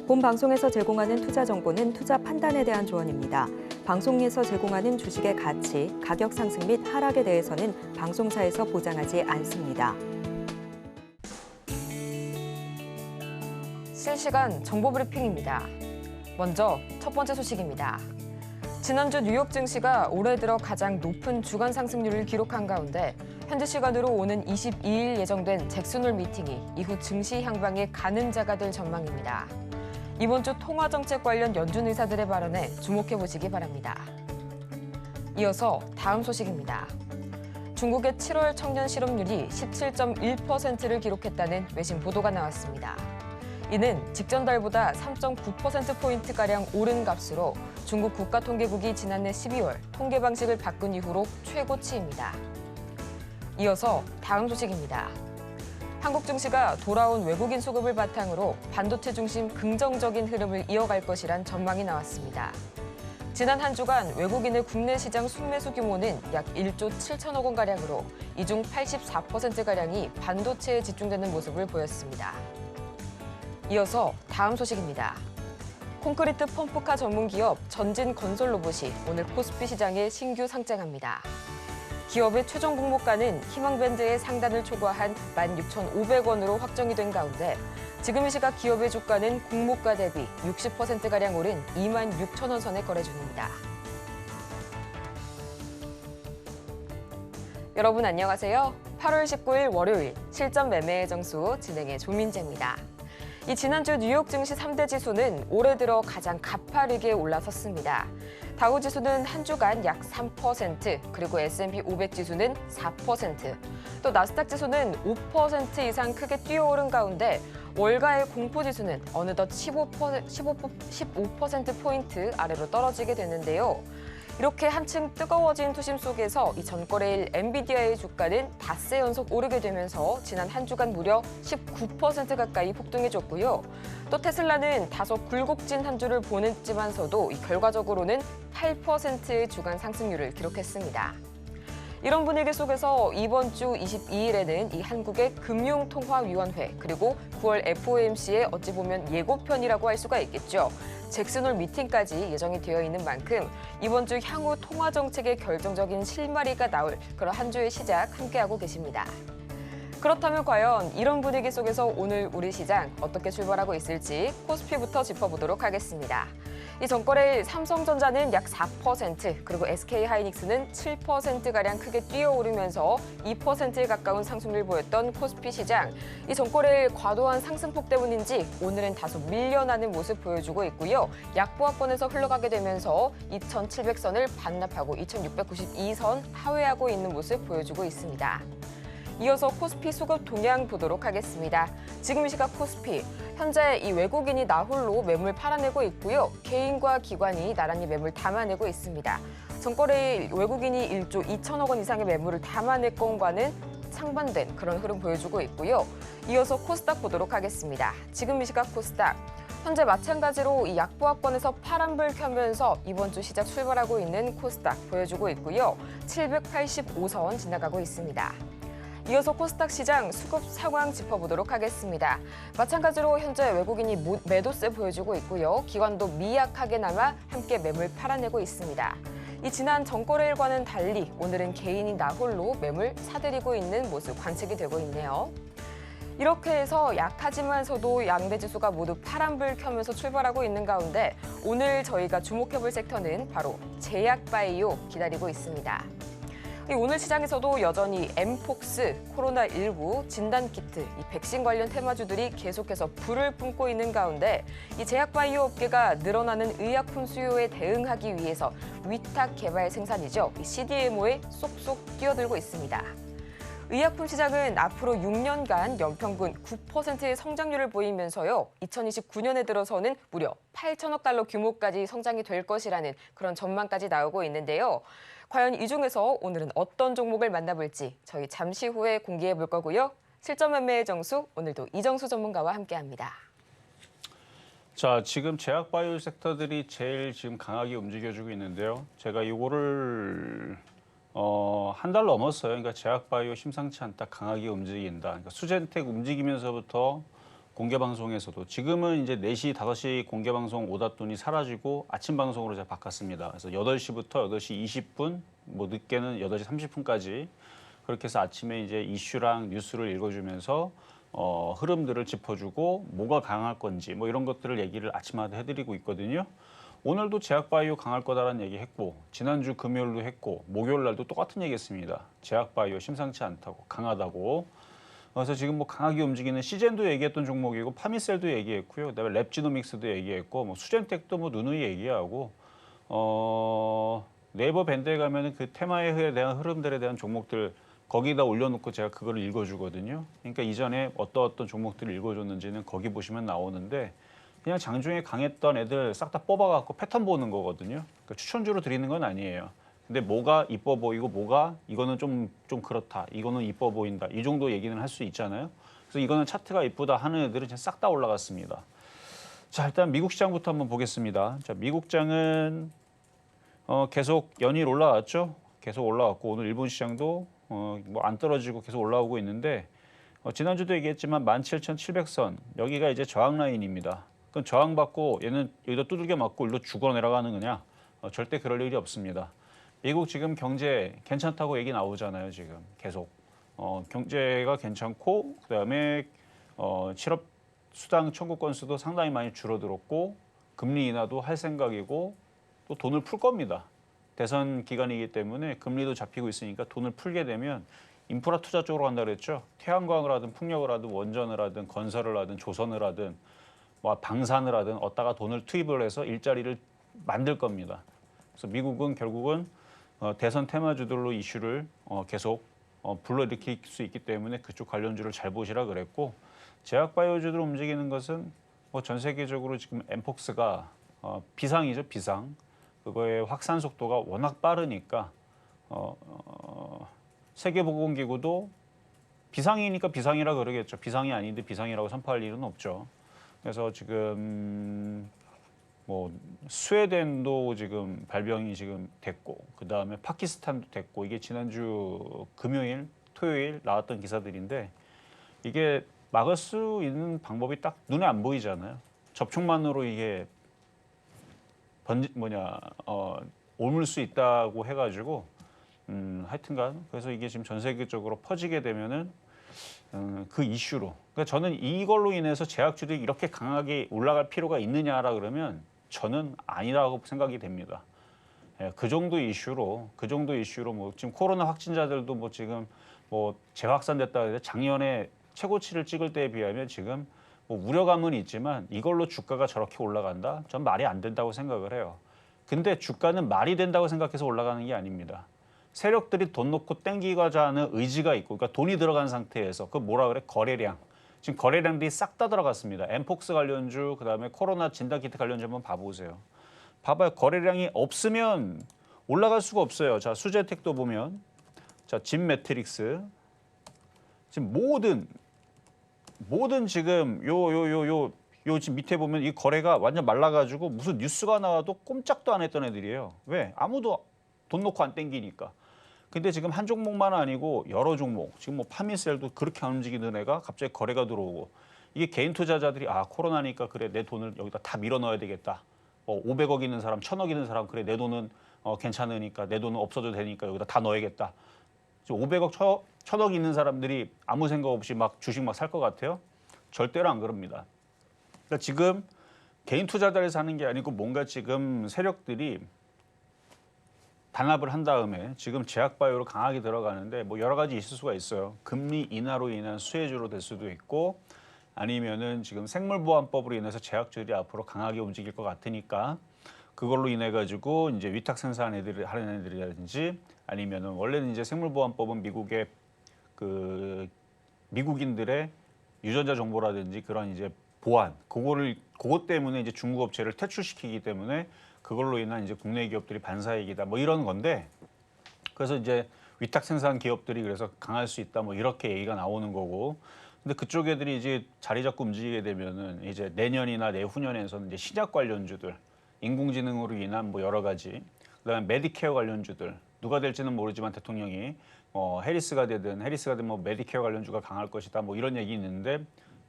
본 방송에서 제공하는 투자 정보는 투자 판단에 대한 조언입니다. 방송에서 제공하는 주식의 가치, 가격 상승 및 하락에 대해서는 방송사에서 보장하지 않습니다. 실시간 정보 브리핑입니다. 먼저 첫 번째 소식입니다. 지난주 뉴욕 증시가 올해 들어 가장 높은 주간 상승률을 기록한 가운데 현지 시간으로 오는 22일 예정된 잭슨홀 미팅이 이후 증시 향방의 가늠자가 될 전망입니다. 이번 주 통화정책 관련 연준 의사들의 발언에 주목해 보시기 바랍니다. 이어서 다음 소식입니다. 중국의 7월 청년 실업률이 17.1%를 기록했다는 외신 보도가 나왔습니다. 이는 직전 달보다 3.9%포인트가량 오른 값으로 중국 국가통계국이 지난해 12월 통계 방식을 바꾼 이후로 최고치입니다. 이어서 다음 소식입니다. 한국 증시가 돌아온 외국인 수급을 바탕으로 반도체 중심 긍정적인 흐름을 이어갈 것이란 전망이 나왔습니다. 지난 한 주간 외국인의 국내 시장 순매수 규모는 약 1조 7천억 원가량으로 이 중 84%가량이 반도체에 집중되는 모습을 보였습니다. 이어서 다음 소식입니다. 콘크리트 펌프카 전문기업 전진건설로봇이 오늘 코스피 시장에 신규 상장합니다. 기업의 최종 공모가는 희망밴드의 상단을 초과한 16,500원으로 확정이 된 가운데 지금 이 시각 기업의 주가는 공모가 대비 60%가량 오른 26,000원 선에 거래 중입니다. 여러분 안녕하세요. 8월 19일 월요일 실전 매매의 정수 진행의 조민재입니다. 이 지난주 뉴욕 증시 3대 지수는 올해 들어 가장 가파르게 올라섰습니다. 다우 지수는 한 주간 약 3%, 그리고 S&P 500 지수는 4%, 또 나스닥 지수는 5% 이상 크게 뛰어오른 가운데 월가의 공포 지수는 어느덧 15%포인트 아래로 떨어지게 됐는데요. 이렇게 한층 뜨거워진 투심 속에서 이 전거래일 엔비디아의 주가는 닷새 연속 오르게 되면서 지난 한 주간 무려 19% 가까이 폭등해줬고요. 또 테슬라는 다소 굴곡진 한 주를 보냈지만서도 결과적으로는 8%의 주간 상승률을 기록했습니다. 이런 분위기 속에서 이번 주 22일에는 이 한국의 금융통화위원회 그리고 9월 FOMC의 어찌 보면 예고편이라고 할 수가 있겠죠. 잭슨홀 미팅까지 예정이 되어 있는 만큼 이번 주 향후 통화 정책의 결정적인 실마리가 나올 그런 한 주의 시작 함께하고 계십니다. 그렇다면 과연 이런 분위기 속에서 오늘 우리 시장 어떻게 출발하고 있을지 코스피부터 짚어보도록 하겠습니다. 이 전거래일 삼성전자는 약 4%, 그리고 SK하이닉스는 7%가량 크게 뛰어오르면서 2%에 가까운 상승률을 보였던 코스피 시장. 이 전거래일 과도한 상승폭 때문인지 오늘은 다소 밀려나는 모습 보여주고 있고요. 약보합권에서 흘러가게 되면서 2,700선을 반납하고 2,692선 하회하고 있는 모습 보여주고 있습니다. 이어서 코스피 수급 동향 보도록 하겠습니다. 지금 이 시각 코스피, 현재 이 외국인이 나홀로 매물 팔아내고 있고요. 개인과 기관이 나란히 매물 담아내고 있습니다. 전거래일 외국인이 1조 2천억 원 이상의 매물을 담아낼 건과는 상반된 그런 흐름 보여주고 있고요. 이어서 코스닥 보도록 하겠습니다. 지금 이 시각 코스닥, 현재 마찬가지로 이 약보합권에서 파란불 켜면서 이번 주 시작 출발하고 있는 코스닥 보여주고 있고요. 785선 지나가고 있습니다. 이어서 코스닥 시장 수급 상황 짚어보도록 하겠습니다. 마찬가지로 현재 외국인이 매도세 보여주고 있고요. 기관도 미약하게나마 함께 매물 팔아내고 있습니다. 이 지난 전거래일과는 달리 오늘은 개인이 나홀로 매물 사들이고 있는 모습 관측이 되고 있네요. 이렇게 해서 약하지만서도 양대 지수가 모두 파란불 켜면서 출발하고 있는 가운데 오늘 저희가 주목해볼 섹터는 바로 제약바이오 기다리고 있습니다. 오늘 시장에서도 여전히 엠폭스, 코로나19, 진단키트, 이 백신 관련 테마주들이 계속해서 불을 뿜고 있는 가운데 이 제약바이오 업계가 늘어나는 의약품 수요에 대응하기 위해서 위탁 개발 생산이죠. 이 CDMO에 쏙쏙 뛰어들고 있습니다. 의약품 시장은 앞으로 6년간 연평균 9%의 성장률을 보이면서요. 2029년에 들어서는 무려 8천억 달러 규모까지 성장이 될 것이라는 그런 전망까지 나오고 있는데요. 과연 이 중에서 오늘은 어떤 종목을 만나볼지 저희 잠시 후에 공개해 볼 거고요. 실전 매매의 정수, 오늘도 이정수 전문가와 함께합니다. 자, 지금 제약 바이오 섹터들이 제일 지금 강하게 움직여주고 있는데요. 제가 이거를 한 달 넘었어요. 그러니까 제약 바이오 심상치 않다, 강하게 움직인다. 그러니까 수젠텍 움직이면서부터 공개 방송에서도 지금은 이제 4시, 5시 공개 방송 오닫돈이 사라지고 아침 방송으로 제가 바꿨습니다. 그래서 8시부터 8시 20분, 뭐 늦게는 8시 30분까지 그렇게 해서 아침에 이제 이슈랑 뉴스를 읽어주면서 흐름들을 짚어주고 뭐가 강할 건지 뭐 이런 것들을 얘기를 아침마다 해드리고 있거든요. 오늘도 제약바이오 강할 거다라는 얘기 했고 지난주 금요일도 했고 목요일 날도 똑같은 얘기 했습니다. 제약바이오 심상치 않다고 강하다고. 그래서 지금 뭐 강하게 움직이는 시젠도 얘기했던 종목이고 파미셀도 얘기했고요. 그다음에 랩지노믹스도 얘기했고 뭐 수젠텍도 뭐 누누이 얘기하고 네이버 밴드에 가면은 그 테마에 대한 흐름들에 대한 종목들 거기다 올려놓고 제가 그거를 읽어주거든요. 그러니까 이전에 어떤 종목들을 읽어줬는지는 거기 보시면 나오는데 그냥 장중에 강했던 애들 싹 다 뽑아갖고 패턴 보는 거거든요. 그러니까 추천주로 드리는 건 아니에요. 근데 뭐가 이뻐 보이고 뭐가 이거는 좀 그렇다. 이거는 이뻐 보인다. 이 정도 얘기는 할 수 있잖아요. 그래서 이거는 차트가 이쁘다 하는 애들은 싹 다 올라갔습니다. 자, 일단 미국 시장부터 한번 보겠습니다. 자, 미국장은 계속 연일 올라왔죠. 계속 올라왔고 오늘 일본 시장도 뭐 안 떨어지고 계속 올라오고 있는데 지난주도 얘기했지만 17,700선 여기가 이제 저항 라인입니다. 그럼 저항받고 얘는 여기다 두들겨 맞고 일로 죽어 내려가는 거냐? 절대 그럴 일이 없습니다. 미국 지금 경제 괜찮다고 얘기 나오잖아요. 지금 계속 경제가 괜찮고 그다음에 실업 수당 청구 건수도 상당히 많이 줄어들었고 금리 인하도 할 생각이고 또 돈을 풀 겁니다. 대선 기간이기 때문에 금리도 잡히고 있으니까 돈을 풀게 되면 인프라 투자 쪽으로 간다 그랬죠. 태양광을 하든 풍력을 하든 원전을 하든 건설을 하든 조선을 하든 뭐 방산을 하든 어디다가 돈을 투입을 해서 일자리를 만들 겁니다. 그래서 미국은 결국은 대선 테마주들로 이슈를 계속 불러일으킬 수 있기 때문에 그쪽 관련주를 잘 보시라 그랬고 제약바이오주들 움직이는 것은 뭐 전 세계적으로 지금 엠폭스가 비상이죠. 비상. 그거의 확산 속도가 워낙 빠르니까 세계보건기구도 비상이니까 비상이라 그러겠죠. 비상이 아닌데 비상이라고 선포할 일은 없죠. 그래서 지금 뭐 스웨덴도 지금 발병이 지금 됐고 그 다음에 파키스탄도 됐고 이게 지난주 금요일, 토요일 나왔던 기사들인데 이게 막을 수 있는 방법이 딱 눈에 안 보이잖아요. 접촉만으로 이게 옮을 수 있다고 해가지고 하여튼간 그래서 이게 지금 전 세계적으로 퍼지게 되면은 그 이슈로 그러니까 저는 이걸로 인해서 제약주들이 이렇게 강하게 올라갈 필요가 있느냐라 그러면 저는 아니라고 생각이 됩니다. 예, 그 정도 이슈로 뭐 지금 코로나 확진자들도 뭐 지금 뭐 재확산됐다 해서 작년에 최고치를 찍을 때에 비하면 지금 뭐 우려감은 있지만 이걸로 주가가 저렇게 올라간다? 전 말이 안 된다고 생각을 해요. 근데 주가는 말이 된다고 생각해서 올라가는 게 아닙니다. 세력들이 돈 놓고 땡기고자 하는 의지가 있고 그러니까 돈이 들어간 상태에서 그 뭐라 그래? 거래량. 지금 거래량들이 싹 다 들어갔습니다. 엠폭스 관련주, 그다음에 코로나 진단키트 관련주 한번 봐보세요. 봐봐요. 거래량이 없으면 올라갈 수가 없어요. 자, 수제텍도 보면 자, 진 매트릭스. 지금 모든 지금 요 지금 밑에 보면 이 거래가 완전 말라가지고 무슨 뉴스가 나와도 꼼짝도 안 했던 애들이에요. 왜? 아무도 돈 놓고 안 땡기니까. 근데 지금 한 종목만 아니고 여러 종목, 지금 뭐 파미셀도 그렇게 안 움직이는 애가 갑자기 거래가 들어오고 이게 개인 투자자들이 아 코로나니까 그래 내 돈을 여기다 다 밀어 넣어야 되겠다. 500억 있는 사람, 1000억 있는 사람 그래 내 돈은 괜찮으니까 내 돈은 없어도 되니까 여기다 다 넣어야겠다. 500억, 1000억 있는 사람들이 아무 생각 없이 막 주식 막 살 것 같아요? 절대로 안 그럽니다. 그러니까 지금 개인 투자자를 사는 게 아니고 뭔가 지금 세력들이 단합을 한 다음에 지금 제약바이오로 강하게 들어가는데 뭐 여러 가지 있을 수가 있어요. 금리 인하로 인한 수혜주로 될 수도 있고 아니면은 지금 생물보안법으로 인해서 제약주들이 앞으로 강하게 움직일 것 같으니까 그걸로 인해 가지고 이제 위탁 생산 하는 애들이라든지 아니면은 원래는 이제 생물보안법은 미국의 그 미국인들의 유전자 정보라든지 그런 이제 보안 그것 때문에 이제 중국 업체를 퇴출시키기 때문에 그걸로 인한 이제 국내 기업들이 반사이익이다 뭐 이런 건데 그래서 이제 위탁 생산 기업들이 그래서 강할 수 있다 뭐 이렇게 얘기가 나오는 거고 근데 그쪽 애들이 이제 자리 잡고 움직이게 되면은 이제 내년이나 내후년에서는 이제 신약 관련주들 인공지능으로 인한 뭐 여러 가지 그다음에 메디케어 관련주들 누가 될지는 모르지만 대통령이 해리스가 되든 뭐 메디케어 관련주가 강할 것이다 뭐 이런 얘기 있는데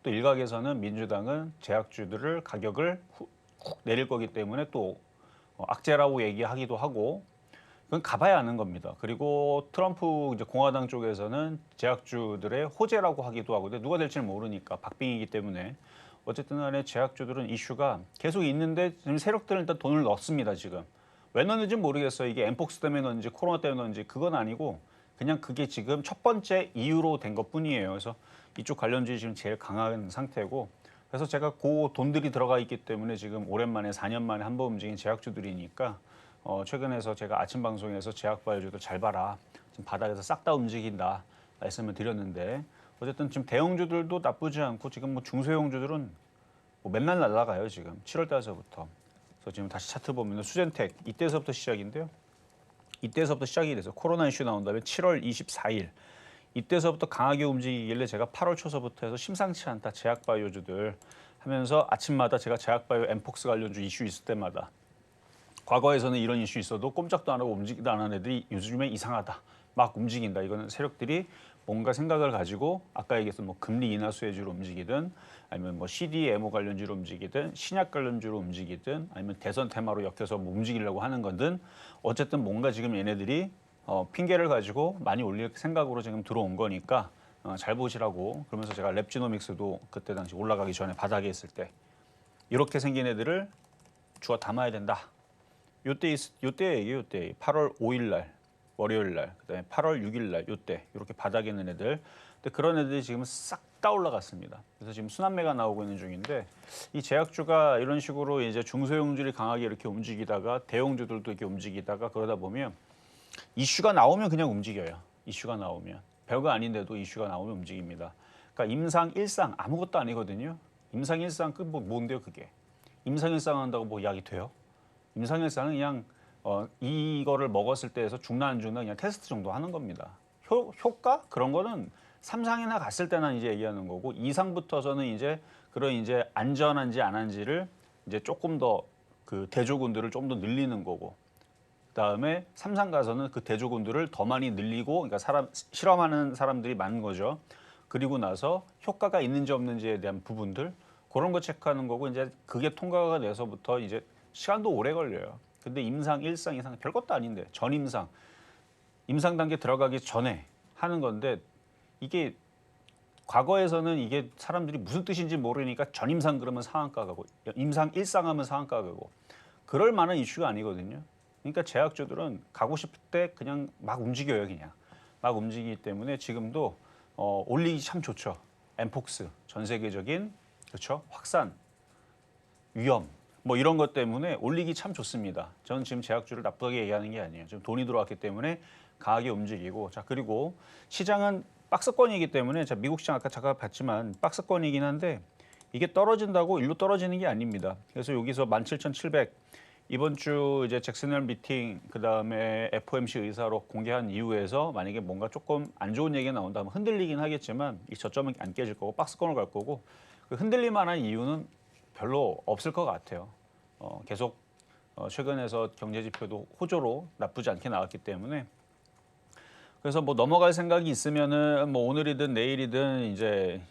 또 일각에서는 민주당은 제약주들을 가격을 훅 내릴 거기 때문에 또 악재라고 얘기하기도 하고 그건 가봐야 아는 겁니다. 그리고 트럼프 이제 공화당 쪽에서는 제약주들의 호재라고 하기도 하고 근데 누가 될지는 모르니까 박빙이기 때문에 어쨌든 간에 제약주들은 이슈가 계속 있는데 지금 세력들은 일단 돈을 넣습니다. 지금. 왜 넣는지 모르겠어요. 이게 엠폭스 때문에 넣는지 코로나 때문에 넣는지 그건 아니고 그냥 그게 지금 첫 번째 이유로 된 것뿐이에요. 그래서 이쪽 관련주이 지금 제일 강한 상태고 그래서 제가 그 돈들이 들어가 있기 때문에 지금 오랜만에 4년 만에 한 번 움직인 제약주들이니까 최근에서 제가 아침 방송에서 제약바이오주들 잘 봐라. 지금 바닥에서 싹 다 움직인다 말씀을 드렸는데 어쨌든 지금 대형주들도 나쁘지 않고 지금 뭐 중소형주들은 뭐 맨날 날아가요 지금 7월 달서부터. 그래서 지금 다시 차트 보면 수젠텍 이때서부터 시작인데요. 이때서부터 시작이 돼서 코로나 이슈 나온 다음에 7월 24일 이때서부터 강하게 움직이길래 제가 8월 초서부터 해서 심상치 않다 제약바이오주들 하면서 아침마다 제가 제약바이오 엠폭스 관련주 이슈 있을 때마다 과거에서는 이런 이슈 있어도 꼼짝도 안 하고 움직이도 안 하는 애들이 요즘에 이상하다 막 움직인다. 이거는 세력들이 뭔가 생각을 가지고 아까 얘기했던 뭐 금리 인하 수혜주로 움직이든 아니면 뭐 CDMO 관련주로 움직이든 신약 관련주로 움직이든 아니면 대선 테마로 엮여서 뭐 움직이려고 하는 거든 어쨌든 뭔가 지금 얘네들이 핑계를 가지고 많이 올릴 생각으로 지금 들어온 거니까 잘 보시라고 그러면서 제가 랩지노믹스도 그때 당시 올라가기 전에 바닥에 있을 때 이렇게 생긴 애들을 주워 담아야 된다. 요때 얘기예요. 요때 8월 5일 날 월요일 날 그다음에 8월 6일 날 요때 이렇게 바닥에 있는 애들. 근데 그런 애들이 지금 싹 다 올라갔습니다. 그래서 지금 순환매가 나오고 있는 중인데 이 제약주가 이런 식으로 이제 중소형주들이 강하게 이렇게 움직이다가 대형주들도 이렇게 움직이다가 그러다 보면 이슈가 나오면 그냥 움직여요. 이슈가 나오면 별거 아닌데도 이슈가 나오면 움직입니다. 그러니까 임상 일상 아무것도 아니거든요. 임상 일상 그 뭐 뭔데요 그게? 임상 일상 한다고 뭐 약이 돼요? 임상 일상은 그냥 이거를 먹었을 때에서 죽나 안 죽나 그냥 테스트 정도 하는 겁니다. 효과 그런 거는 3상이나 갔을 때나 이제 얘기하는 거고 2상부터서는 이제 그런 이제 안전한지 안 한지를 이제 조금 더 그 대조군들을 좀 더 늘리는 거고 그다음에 3상 가서는 그 대조군들을 더 많이 늘리고 그러니까 실험하는 사람들이 많은 거죠. 그리고 나서 효과가 있는지 없는지에 대한 부분들 그런 거 체크하는 거고 이제 그게 통과가 돼서부터 이제 시간도 오래 걸려요. 근데 임상, 1상, 2상 별것도 아닌데 전임상, 임상 단계 들어가기 전에 하는 건데 이게 과거에서는 이게 사람들이 무슨 뜻인지 모르니까 전임상 그러면 상한가 가고 임상 1상 하면 상한가 가고 그럴 만한 이슈가 아니거든요. 그러니까 제약주들은 가고 싶을 때 그냥 막 움직여요. 그냥 막 움직이기 때문에 지금도 올리기 참 좋죠. 엠폭스, 전 세계적인 그렇죠? 확산, 위험 뭐 이런 것 때문에 올리기 참 좋습니다. 저는 지금 제약주를 나쁘게 얘기하는 게 아니에요. 지금 돈이 들어왔기 때문에 강하게 움직이고 자 그리고 시장은 박스권이기 때문에 자 미국 시장 아까 잠깐 봤지만 박스권이긴 한데 이게 떨어진다고 일로 떨어지는 게 아닙니다. 그래서 여기서 17,700 이번 주 이제 잭슨홀 미팅 그다음에 FOMC 의사로 공개한 이후에서 만약에 뭔가 조금 안 좋은 얘기가 나온다면 흔들리긴 하겠지만 이 저점은 안 깨질 거고 박스권을 갈 거고 그 흔들릴 만한 이유는 별로 없을 것 같아요. 계속 최근에서 경제 지표도 호조로 나쁘지 않게 나왔기 때문에 그래서 뭐 넘어갈 생각이 있으면은 뭐 오늘이든 내일이든 이제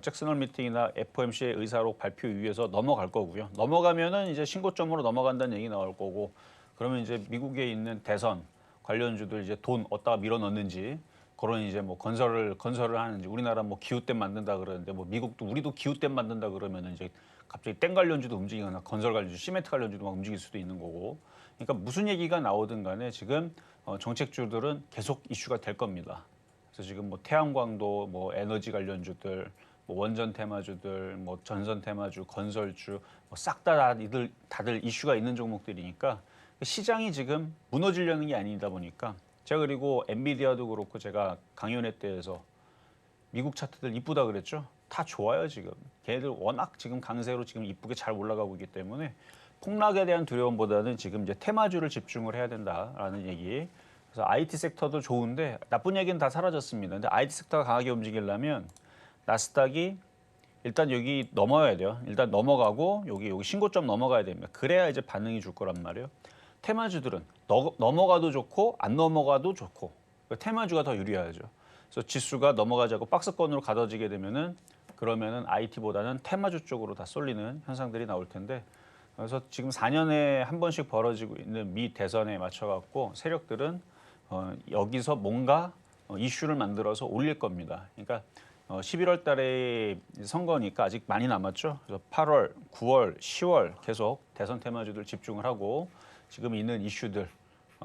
잭슨홀 미팅이나 FOMC의 의사록 발표 이후에서 넘어갈 거고요. 넘어가면은 이제 신고점으로 넘어간다는 얘기 나올 거고 그러면 이제 미국에 있는 대선 관련주들 이제 돈 어디다가 밀어 넣는지 그런 이제 뭐 건설을 하는지 우리나라 뭐 기후댐 만든다 그러는데 뭐 미국도 우리도 기후댐 만든다 그러면은 이제 갑자기 댐 관련주도 움직이거나 건설 관련주, 시멘트 관련주도 막 움직일 수도 있는 거고. 그러니까 무슨 얘기가 나오든 간에 지금 정책주들은 계속 이슈가 될 겁니다. 그래서 지금 뭐 태양광도 뭐 에너지 관련주들, 뭐 원전 테마주들, 뭐 전선 테마주, 건설주 뭐 싹 다 다들 이슈가 있는 종목들이니까 시장이 지금 무너지려는 게 아니다 보니까 제가 그리고 엔비디아도 그렇고 제가 강연회 때에서 미국 차트들 이쁘다 그랬죠. 다 좋아요 지금. 걔네들 워낙 지금 강세로 지금 이쁘게 잘 올라가고 있기 때문에 폭락에 대한 두려움보다는 지금 이제 테마주를 집중을 해야 된다라는 얘기. 그래서 IT 섹터도 좋은데 나쁜 얘기는 다 사라졌습니다. 근데 IT 섹터가 강하게 움직이려면 나스닥이 일단 여기 넘어야 돼요. 일단 넘어가고 여기 신고점 넘어가야 됩니다. 그래야 이제 반응이 줄 거란 말이에요. 테마주들은 넘어가도 좋고 안 넘어가도 좋고 테마주가 더 유리하죠. 그래서 지수가 넘어가지 않고 박스권으로 가둬지게 되면은 그러면은 IT보다는 테마주 쪽으로 다 쏠리는 현상들이 나올 텐데 그래서 지금 4년에 한 번씩 벌어지고 있는 미 대선에 맞춰갖고 세력들은 여기서 뭔가 이슈를 만들어서 올릴 겁니다. 그러니까 11월 달에 선거니까 아직 많이 남았죠. 그래서 8월, 9월, 10월 계속 대선 테마주들 집중을 하고 지금 있는 이슈들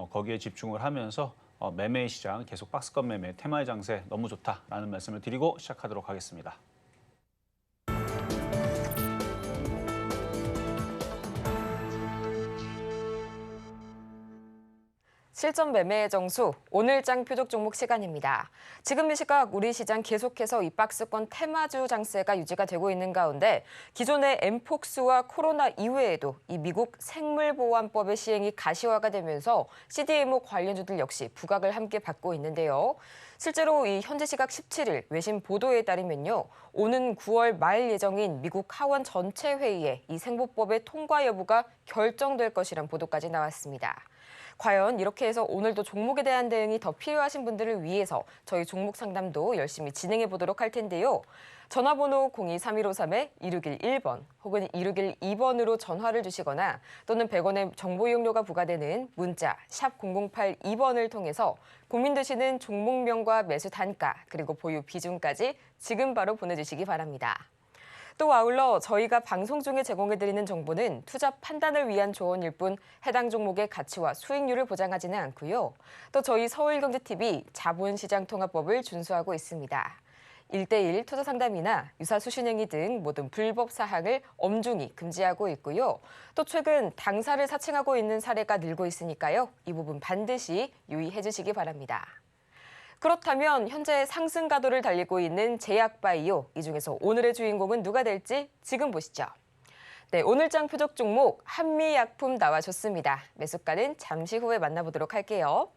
거기에 집중을 하면서 매매 시장 계속 박스권 매매, 테마의 장세 너무 좋다라는 말씀을 드리고 시작하도록 하겠습니다. 실전 매매의 정수, 오늘장 표적 종목 시간입니다. 지금 이 시각 우리 시장 계속해서 이 박스권 테마주 장세가 유지가 되고 있는 가운데 기존의 엠폭스와 코로나 이외에도 이 미국 생물보안법의 시행이 가시화가 되면서 CDMO 관련주들 역시 부각을 함께 받고 있는데요. 실제로 이 현지 시각 17일 외신 보도에 따르면요. 오는 9월 말 예정인 미국 하원 전체 회의에 이 생보법의 통과 여부가 결정될 것이란 보도까지 나왔습니다. 과연 이렇게 해서 오늘도 종목에 대한 대응이 더 필요하신 분들을 위해서 저희 종목 상담도 열심히 진행해 보도록 할 텐데요. 전화번호 023153-2611번 혹은 2612번으로 전화를 주시거나 또는 100원의 정보 이용료가 부과되는 문자 샵 0082번을 통해서 고민되시는 종목명과 매수 단가 그리고 보유 비중까지 지금 바로 보내주시기 바랍니다. 또 아울러 저희가 방송 중에 제공해드리는 정보는 투자 판단을 위한 조언일 뿐 해당 종목의 가치와 수익률을 보장하지는 않고요. 또 저희 서울경제TV 자본시장통합법을 준수하고 있습니다. 1:1 투자 상담이나 유사 수신행위 등 모든 불법 사항을 엄중히 금지하고 있고요. 또 최근 당사를 사칭하고 있는 사례가 늘고 있으니까요. 이 부분 반드시 유의해 주시기 바랍니다. 그렇다면 현재 상승 가도를 달리고 있는 제약바이오, 이 중에서 오늘의 주인공은 누가 될지 지금 보시죠. 네, 오늘장 표적 종목 한미약품 나와줬습니다. 매수가는 잠시 후에 만나보도록 할게요.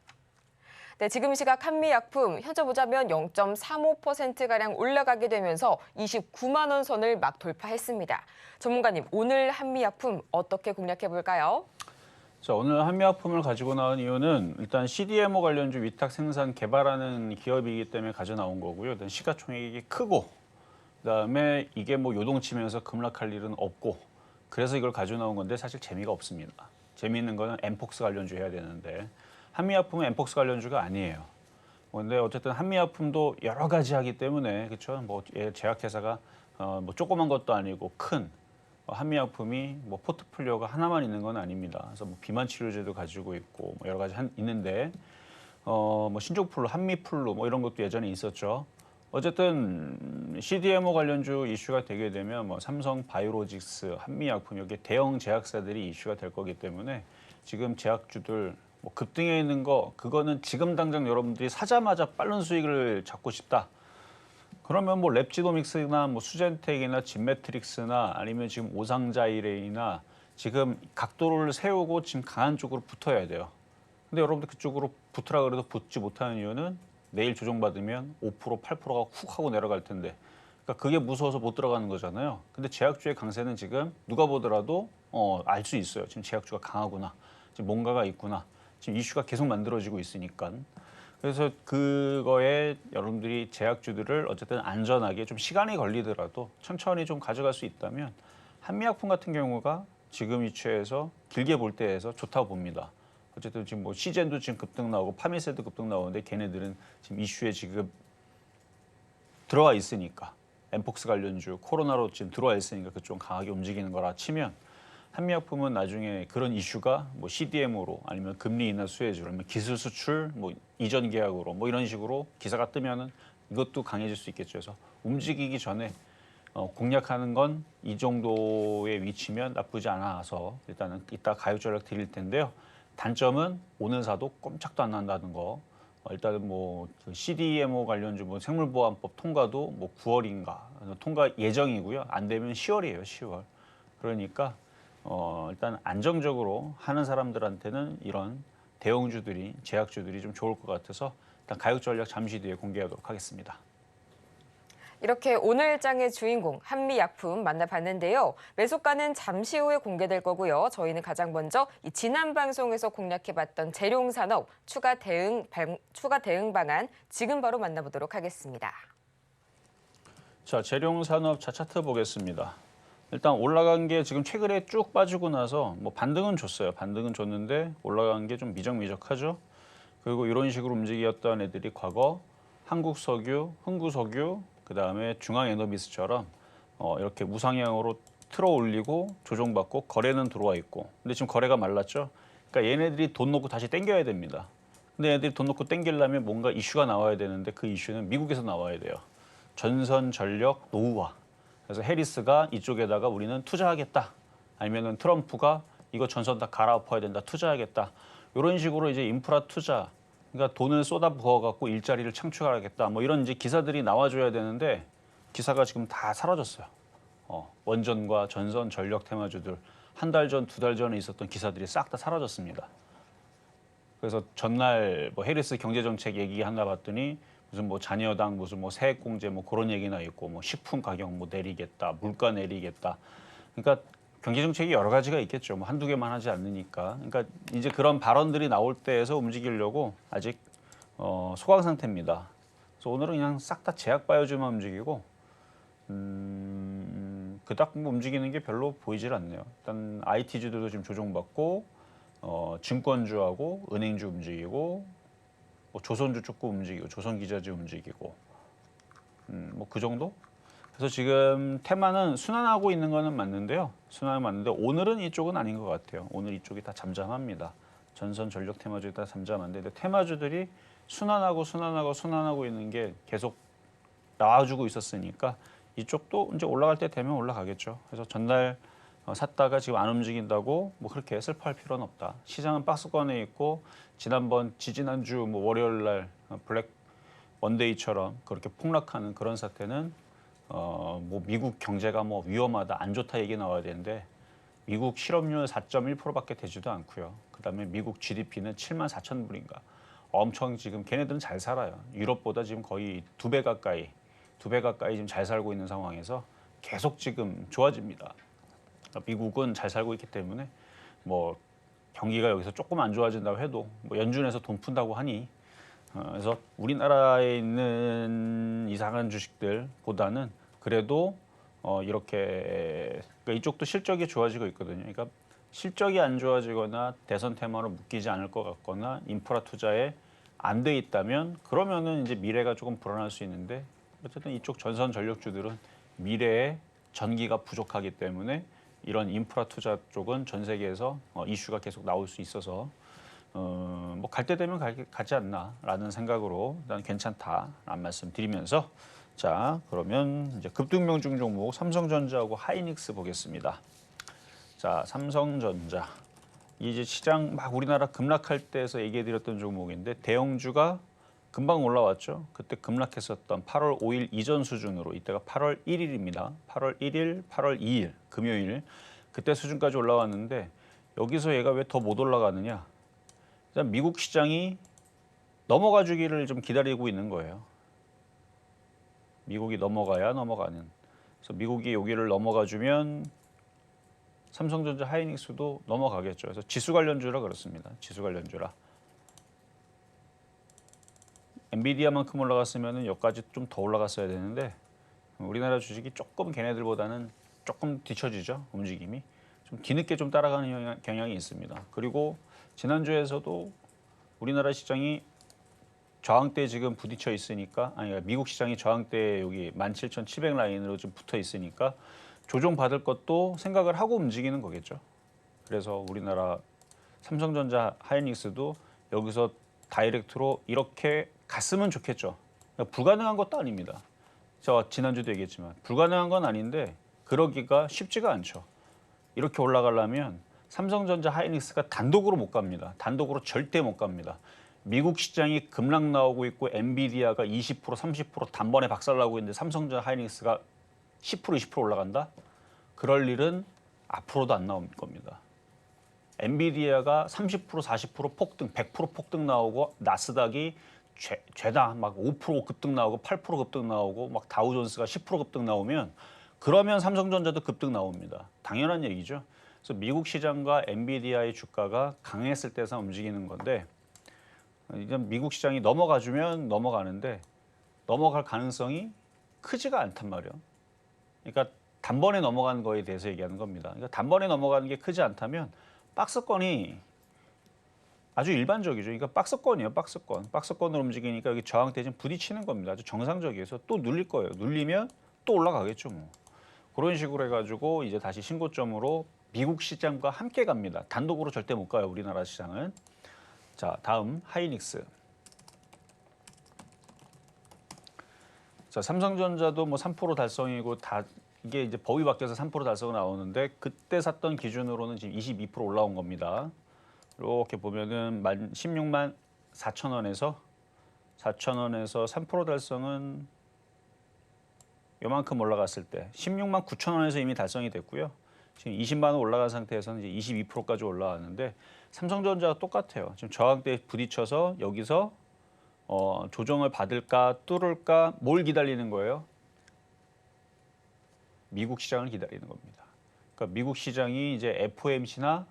네, 지금 시각 한미약품 현재 보자면 0.35%가량 올라가게 되면서 29만 원 선을 막 돌파했습니다. 전문가님, 오늘 한미약품 어떻게 공략해볼까요? 자, 오늘 한미약품을 가지고 나온 이유는 일단 CDMO 관련주 위탁 생산 개발하는 기업이기 때문에 가져 나온 거고요. 일단 시가총액이 크고 그다음에 이게 뭐 요동치면서 급락할 일은 없고 그래서 이걸 가져 나온 건데 사실 재미가 없습니다. 재미있는 거는 엠폭스 관련주 해야 되는데 한미약품은 엠폭스 관련주가 아니에요. 근데 어쨌든 한미약품도 여러 가지 하기 때문에 그렇죠. 뭐 제약회사가 뭐 조그만 것도 아니고 큰 한미약품이 뭐 포트폴리오가 하나만 있는 건 아닙니다. 그래서 뭐 비만 치료제도 가지고 있고 뭐 여러 가지 있는데 뭐 신종플루, 한미플루 뭐 이런 것도 예전에 있었죠. 어쨌든 CDMO 관련주 이슈가 되게 되면 뭐 삼성 바이오로직스, 한미약품 여기 대형 제약사들이 이슈가 될 거기 때문에 지금 제약주들 뭐 급등해 있는 거 그거는 지금 당장 여러분들이 사자마자 빠른 수익을 잡고 싶다. 그러면 뭐 랩지도믹스나 뭐 수젠텍이나 진매트릭스나 아니면 지금 오상자이레이나 지금 각도를 세우고 지금 강한 쪽으로 붙어야 돼요. 근데 여러분들 그쪽으로 붙으라 그래도 붙지 못하는 이유는 내일 조정받으면 5%, 8%가 훅 하고 내려갈 텐데 그러니까 그게 무서워서 못 들어가는 거잖아요. 근데 제약주의 강세는 지금 누가 보더라도 알 수 있어요. 지금 제약주가 강하구나. 지금 뭔가가 있구나. 지금 이슈가 계속 만들어지고 있으니까. 그래서 그거에 여러분들이 제약주들을 어쨌든 안전하게 좀 시간이 걸리더라도 천천히 좀 가져갈 수 있다면 한미약품 같은 경우가 지금 위치에서 길게 볼 때에서 좋다고 봅니다. 어쨌든 지금 뭐 시젠도 지금 급등 나오고 파미셀도 급등 나오는데 걔네들은 지금 이슈에 지금 들어와 있으니까 엠폭스 관련주 코로나로 지금 들어와 있으니까 그쪽 강하게 움직이는 거라 치면 한미약품은 나중에 그런 이슈가 뭐 CDMO로 아니면 금리 인하 수혜주 아니면 기술 수출 뭐 이전 계약으로 뭐 이런 식으로 기사가 뜨면은 이것도 강해질 수 있겠죠. 그래서 움직이기 전에 공략하는 건 이 정도의 위치면 나쁘지 않아서 일단은 이따 가격 전략 드릴 텐데요. 단점은 오늘 사도 꼼짝도 안 난다는 거. 일단은 뭐 CDMO 관련주 뭐 생물보안법 통과도 뭐 9월인가 통과 예정이고요. 안 되면 10월이에요. 10월. 그러니까 일단 안정적으로 하는 사람들한테는 이런 대형주들이 제약주들이 좀 좋을 것 같아서 일단 가격 전략 잠시 뒤에 공개하도록 하겠습니다. 이렇게 오늘 장의 주인공 한미약품 만나봤는데요. 매수가는 잠시 후에 공개될 거고요. 저희는 가장 먼저 이 지난 방송에서 공략해봤던 재룡산업 추가 대응 방안 지금 바로 만나보도록 하겠습니다. 자, 재룡산업 차트 보겠습니다. 일단 올라간 게 지금 최근에 쭉 빠지고 나서 뭐 반등은 줬어요. 반등은 줬는데 올라간 게 좀 미적미적하죠. 그리고 이런 식으로 움직였던 애들이 과거 한국석유, 흥구석유, 그다음에 중앙에너비스처럼 이렇게 우상향으로 틀어 올리고 조정받고 거래는 들어와 있고. 근데 지금 거래가 말랐죠. 그러니까 얘네들이 돈 놓고 다시 땡겨야 됩니다. 근데 얘네들이 돈 놓고 땡기려면 뭔가 이슈가 나와야 되는데 그 이슈는 미국에서 나와야 돼요. 전선 전력 노후화. 그래서 해리스가 이쪽에다가 우리는 투자하겠다. 아니면은 트럼프가 이거 전선 다 갈아엎어야 된다. 투자하겠다. 이런 식으로 이제 인프라 투자, 그러니까 돈을 쏟아부어 갖고 일자리를 창출하겠다. 뭐 이런 이제 기사들이 나와줘야 되는데 기사가 지금 다 사라졌어요. 원전과 전선 전력 테마주들 한 달 전, 두 달 전에 있었던 기사들이 싹 다 사라졌습니다. 그래서 전날 뭐 해리스 경제정책 얘기하나 봤더니 무슨 뭐 자녀당 무슨 뭐 세액공제 뭐 그런 얘기나 있고 뭐 식품 가격 뭐 내리겠다, 물가 내리겠다. 그러니까 경제정책이 여러 가지가 있겠죠. 뭐 한두 개만 하지 않으니까. 그러니까 이제 그런 발언들이 나올 때에서 움직이려고 아직 소강 상태입니다. 그래서 오늘은 그냥 싹 다 제약 바이오주만 움직이고 그닥 뭐 움직이는 게 별로 보이질 않네요. 일단 IT주들도 지금 조정받고 증권주하고 은행주 움직이고 뭐 조선주 조금 움직이고 조선기자주 움직이고 뭐 그 정도? 그래서 지금 테마는 순환하고 있는 거는 맞는데요. 순환은 맞는데 오늘은 이쪽은 아닌 것 같아요. 오늘 이쪽이 다 잠잠합니다. 전선 전력 테마주들이 다 잠잠한데 근데 테마주들이 순환하고 있는 게 계속 나와주고 있었으니까 이쪽도 이제 올라갈 때 되면 올라가겠죠. 그래서 전날 샀다가 지금 안 움직인다고 뭐 그렇게 슬퍼할 필요는 없다. 시장은 박스권에 있고 지지난주 뭐 월요일 날 블랙 원데이처럼 그렇게 폭락하는 그런 사태는 뭐 미국 경제가 뭐 위험하다, 안 좋다 얘기 나와야 되는데 미국 실업률 4.1%밖에 되지도 않고요. 그다음에 미국 GDP는 7만 4천 불인가. 엄청 지금 걔네들은 잘 살아요. 유럽보다 지금 거의 두 배 가까이 지금 잘 살고 있는 상황에서 계속 지금 좋아집니다. 미국은 잘 살고 있기 때문에 뭐 경기가 여기서 조금 안 좋아진다고 해도 뭐 연준에서 돈 푼다고 하니 그래서 우리나라에 있는 이상한 주식들보다는 그래도 이렇게 그러니까 이쪽도 실적이 좋아지고 있거든요. 그러니까 실적이 안 좋아지거나 대선 테마로 묶이지 않을 것 같거나 인프라 투자에 안 돼 있다면 그러면은 이제 미래가 조금 불안할 수 있는데 어쨌든 이쪽 전선 전력주들은 미래에 전기가 부족하기 때문에 이런 인프라 투자 쪽은 전 세계에서 이슈가 계속 나올 수 있어서 뭐 갈 때 되면 가지 않나라는 생각으로 일단 괜찮다라는 말씀 드리면서 자 그러면 이제 급등명중 종목 삼성전자하고 하이닉스 보겠습니다. 자 삼성전자 이제 시장 막 우리나라 급락할 때에서 얘기해드렸던 종목인데 대형주가 금방 올라왔죠. 그때 급락했었던 8월 5일 이전 수준으로 이때가 8월 1일입니다. 8월 1일, 8월 2일 금요일 그때 수준까지 올라왔는데 여기서 얘가 왜 더 못 올라가느냐. 일단 미국 시장이 넘어가 주기를 좀 기다리고 있는 거예요. 미국이 넘어가야 넘어가는. 그래서 미국이 여기를 넘어가 주면 삼성전자 하이닉스도 넘어가겠죠. 그래서 지수 관련주라 그렇습니다. 지수 관련주라. 엔비디아만큼 올라갔으면 여기까지 좀 더 올라갔어야 되는데 우리나라 주식이 조금 걔네들보다는 조금 뒤처지죠. 움직임이. 좀 뒤늦게 좀 따라가는 경향이 있습니다. 그리고 지난주에서도 우리나라 시장이 저항대 지금 부딪혀 있으니까 아니 미국 시장이 저항대 여기 17,700 라인으로 좀 붙어 있으니까 조정 받을 것도 생각을 하고 움직이는 거겠죠. 그래서 우리나라 삼성전자 하이닉스도 여기서 다이렉트로 이렇게 갔으면 좋겠죠. 그러니까 불가능한 것도 아닙니다. 제가 지난주도 얘기했지만 불가능한 건 아닌데 그러기가 쉽지가 않죠. 이렇게 올라가려면 삼성전자 하이닉스가 단독으로 못 갑니다. 단독으로 절대 못 갑니다. 미국 시장이 급락 나오고 있고 엔비디아가 20% 30% 단번에 박살나고 있는데 삼성전자 하이닉스가 10% 20% 올라간다? 그럴 일은 앞으로도 안 나올 겁니다. 엔비디아가 30% 40% 폭등 100% 폭등 나오고 나스닥이 죄다 막 5% 급등 나오고 8% 급등 나오고 막 다우존스가 10% 급등 나오면 그러면 삼성전자도 급등 나옵니다. 당연한 얘기죠. 그래서 미국 시장과 엔비디아의 주가가 강했을 때서 움직이는 건데 이제 미국 시장이 넘어가주면 넘어가는데 넘어갈 가능성이 크지가 않단 말이에요. 그러니까 단번에 넘어가는 거에 대해서 얘기하는 겁니다. 그러니까 단번에 넘어가는 게 크지 않다면 박스권이 아주 일반적이죠. 그러니까 박스권이에요. 박스권으로 움직이니까 여기 저항대 좀 부딪히는 겁니다. 아주 정상적이어서 또 눌릴 거예요. 눌리면 또 올라가겠죠. 뭐. 그런 식으로 해가지고 이제 다시 신고점으로 미국 시장과 함께 갑니다. 단독으로 절대 못 가요. 우리나라 시장은. 자, 다음 하이닉스. 자, 삼성전자도 뭐 3% 달성이고 다 이게 이제 법이 바뀌어서 3% 달성이 나오는데 그때 샀던 기준으로는 지금 22% 올라온 겁니다. 이렇게 보면은 16만 4천 원에서 3% 달성은 요만큼 올라갔을 때 16만 9천 원에서 이미 달성이 됐고요. 지금 20만 원 올라간 상태에서는 이제 22%까지 올라왔는데 삼성전자가 똑같아요. 지금 저항대에 부딪혀서 여기서 조정을 받을까 뚫을까 뭘 기다리는 거예요? 미국 시장을 기다리는 겁니다. 그러니까 미국 시장이 이제 FOMC나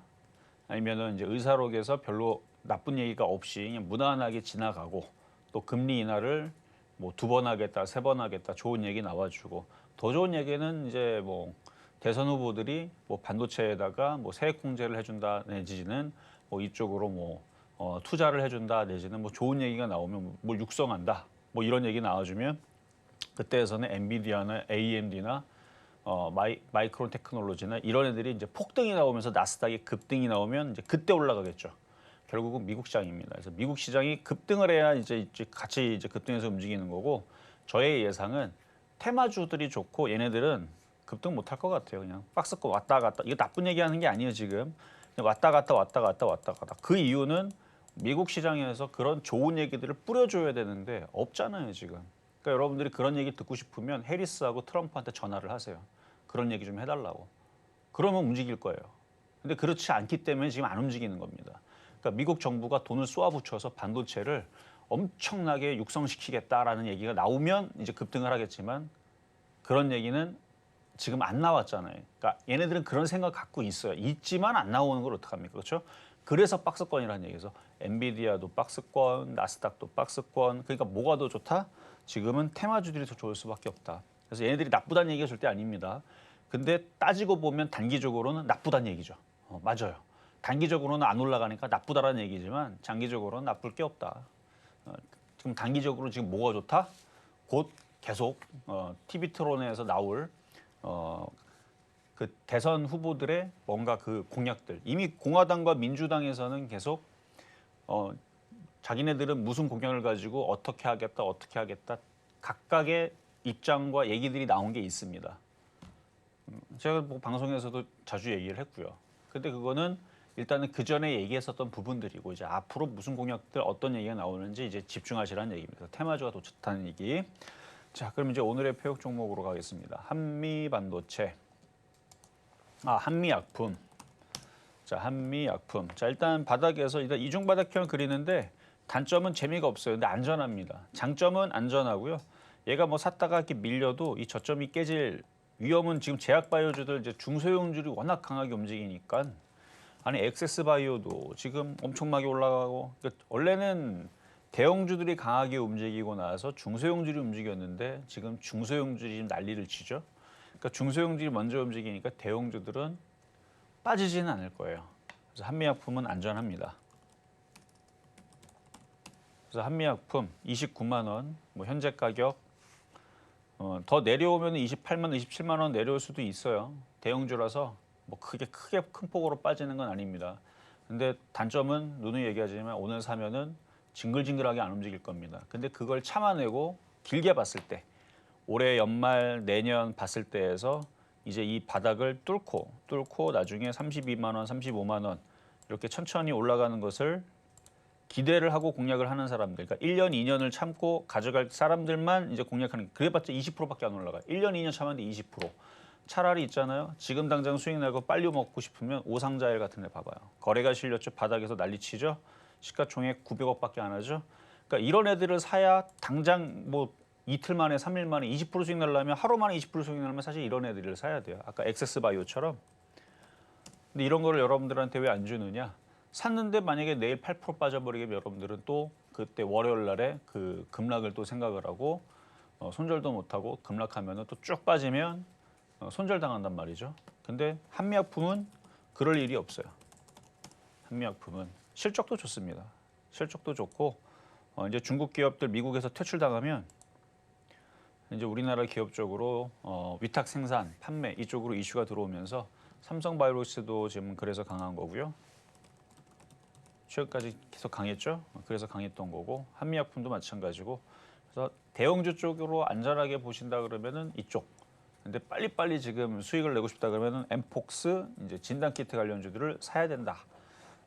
아니면은 이제 의사록에서 별로 나쁜 얘기가 없이 그냥 무난하게 지나가고 또 금리 인하를 뭐 2번 하겠다, 3번 하겠다 좋은 얘기 나와주고 더 좋은 얘기는 이제 뭐 대선 후보들이 뭐 반도체에다가 뭐 세액 공제를 해준다 내지는 뭐 이쪽으로 뭐 투자를 해준다 내지는 뭐 좋은 얘기가 나오면 뭘 육성한다 뭐 이런 얘기 나와주면 그때에서는 엔비디아나 AMD나 마이크론 테크놀로지나 이런 애들이 이제 폭등이 나오면서 나스닥이 급등이 나오면 이제 그때 올라가겠죠. 결국은 미국 시장입니다. 그래서 미국 시장이 급등을 해야 이제 같이 이제 급등해서 움직이는 거고 저의 예상은 테마주들이 좋고 얘네들은 급등 못할 것 같아요. 그냥 박스권 왔다 갔다 이거 나쁜 얘기하는 게 아니에요 지금 그냥 왔다 갔다. 그 이유는 미국 시장에서 그런 좋은 얘기들을 뿌려줘야 되는데 없잖아요 지금. 그러니까 여러분들이 그런 얘기 듣고 싶으면 해리스하고 트럼프한테 전화를 하세요. 그런 얘기 좀 해달라고. 그러면 움직일 거예요. 근데 그렇지 않기 때문에 지금 안 움직이는 겁니다. 그러니까 미국 정부가 돈을 쏘아붙여서 반도체를 엄청나게 육성시키겠다라는 얘기가 나오면 이제 급등을 하겠지만 그런 얘기는 지금 안 나왔잖아요. 그러니까 얘네들은 그런 생각 갖고 있어요. 있지만 안 나오는 걸 어떡합니까? 그렇죠? 그래서 박스권이라는 얘기에서 엔비디아도 박스권, 나스닥도 박스권. 그러니까 뭐가 더 좋다? 지금은 테마주들이 더 좋을 수밖에 없다. 그래서 얘네들이 나쁘다는 얘기가 절대 아닙니다. 근데 따지고 보면 단기적으로는 나쁘다는 얘기죠. 맞아요. 단기적으로는 안 올라가니까 나쁘다라는 얘기지만 장기적으로는 나쁠 게 없다. 지금 단기적으로 지금 뭐가 좋다? 곧 계속 TV 토론회에서 나올 그 대선 후보들의 뭔가 그 공약들 이미 공화당과 민주당에서는 계속 자기네들은 무슨 공약을 가지고 어떻게 하겠다 각각의 입장과 얘기들이 나온 게 있습니다. 제가 뭐 방송에서도 자주 얘기를 했고요. 근데 그거는 일단은 그 전에 얘기했었던 부분들이고 이제 앞으로 무슨 공약들 어떤 얘기가 나오는지 이제 집중하시라는 얘기입니다. 테마주가 더 좋다는 얘기. 자, 그럼 이제 오늘의 표역 종목으로 가겠습니다. 한미반도체. 한미약품. 자, 한미약품. 자, 일단 바닥에서 일단 이중바닥형 그리는데 단점은 재미가 없어요. 근데 안전합니다. 장점은 안전하고요. 얘가 뭐 샀다가 이렇게 밀려도 이 저점이 깨질 위험은 지금 제약바이오주들 이제 중소형주들이 워낙 강하게 움직이니까 아니 엑세스바이오도 지금 엄청나게 올라가고 그러니까 원래는 대형주들이 강하게 움직이고 나서 중소형주들이 움직였는데 지금 중소형주들이 지금 난리를 치죠. 그러니까 중소형주들이 먼저 움직이니까 대형주들은 빠지지는 않을 거예요. 그래서 한미약품은 안전합니다. 그래서 한미약품 29만 원, 뭐 현재 가격 더 내려오면 28만 원, 27만 원 내려올 수도 있어요. 대형주라서 뭐 크게 큰 폭으로 빠지는 건 아닙니다. 근데 단점은 누누이 얘기하지만 오늘 사면은 징글징글하게 안 움직일 겁니다. 근데 그걸 참아내고 길게 봤을 때 올해 연말 내년 봤을 때에서 이제 이 바닥을 뚫고 나중에 32만 원, 35만 원 이렇게 천천히 올라가는 것을 기대를 하고 공략을 하는 사람들, 그러니까 1년, 2년을 참고 가져갈 사람들만 이제 공략하는 게 그래봤자 20%밖에 안 올라가요. 1년, 2년 참았는데 20%. 차라리 있잖아요. 지금 당장 수익 내고 빨리 먹고 싶으면 오상자일 같은 데 봐봐요. 거래가 실렸죠. 바닥에서 난리치죠. 시가총액 900억밖에 안 하죠. 그러니까 이런 애들을 사야 당장 뭐 이틀 만에 3일 만에 20% 수익 내려면 하루 만에 20% 수익 내려면 사실 이런 애들을 사야 돼요. 아까 엑세스바이오처럼. 근데 이런 거를 여러분들한테 왜 안 주느냐? 샀는데 만약에 내일 8% 빠져버리면 여러분들은 또 그때 월요일 날에 그 급락을 또 생각을 하고 손절도 못하고 급락하면 또 쭉 빠지면 손절당한단 말이죠. 근데 한미약품은 그럴 일이 없어요. 한미약품은 실적도 좋습니다. 실적도 좋고 이제 중국 기업들 미국에서 퇴출당하면 이제 우리나라 기업 쪽으로 위탁 생산, 판매 이쪽으로 이슈가 들어오면서 삼성바이오로스도 지금 그래서 강한 거고요. 최근까지 계속 강했죠. 그래서 강했던 거고 한미약품도 마찬가지고. 그래서 대형주 쪽으로 안전하게 보신다 그러면은 이쪽. 근데 빨리빨리 지금 수익을 내고 싶다 그러면은 엠폭스 이제 진단키트 관련주들을 사야 된다.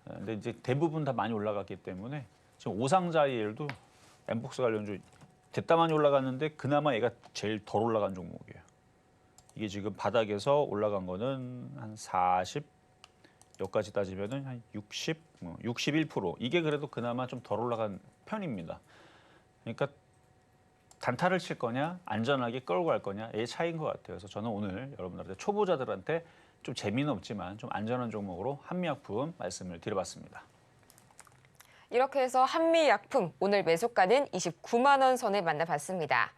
근데 이제 대부분 다 많이 올라갔기 때문에 지금 오상자리엘도 엠폭스 관련주 됐다 많이 올라갔는데 그나마 얘가 제일 덜 올라간 종목이에요. 이게 지금 바닥에서 올라간 거는 한 40, 여기까지 따지면은 한 60, 61%. 이게 그래도 그나마 좀 덜 올라간 편입니다. 그러니까 단타를 칠 거냐, 안전하게 끌고 갈 거냐의 차이인 것 같아요. 그래서 저는 오늘 여러분들한테 초보자들한테 좀 재미는 없지만 좀 안전한 종목으로 한미약품 말씀을 드려봤습니다. 이렇게 해서 한미약품 오늘 매수가는 29만 원 선을 만나봤습니다.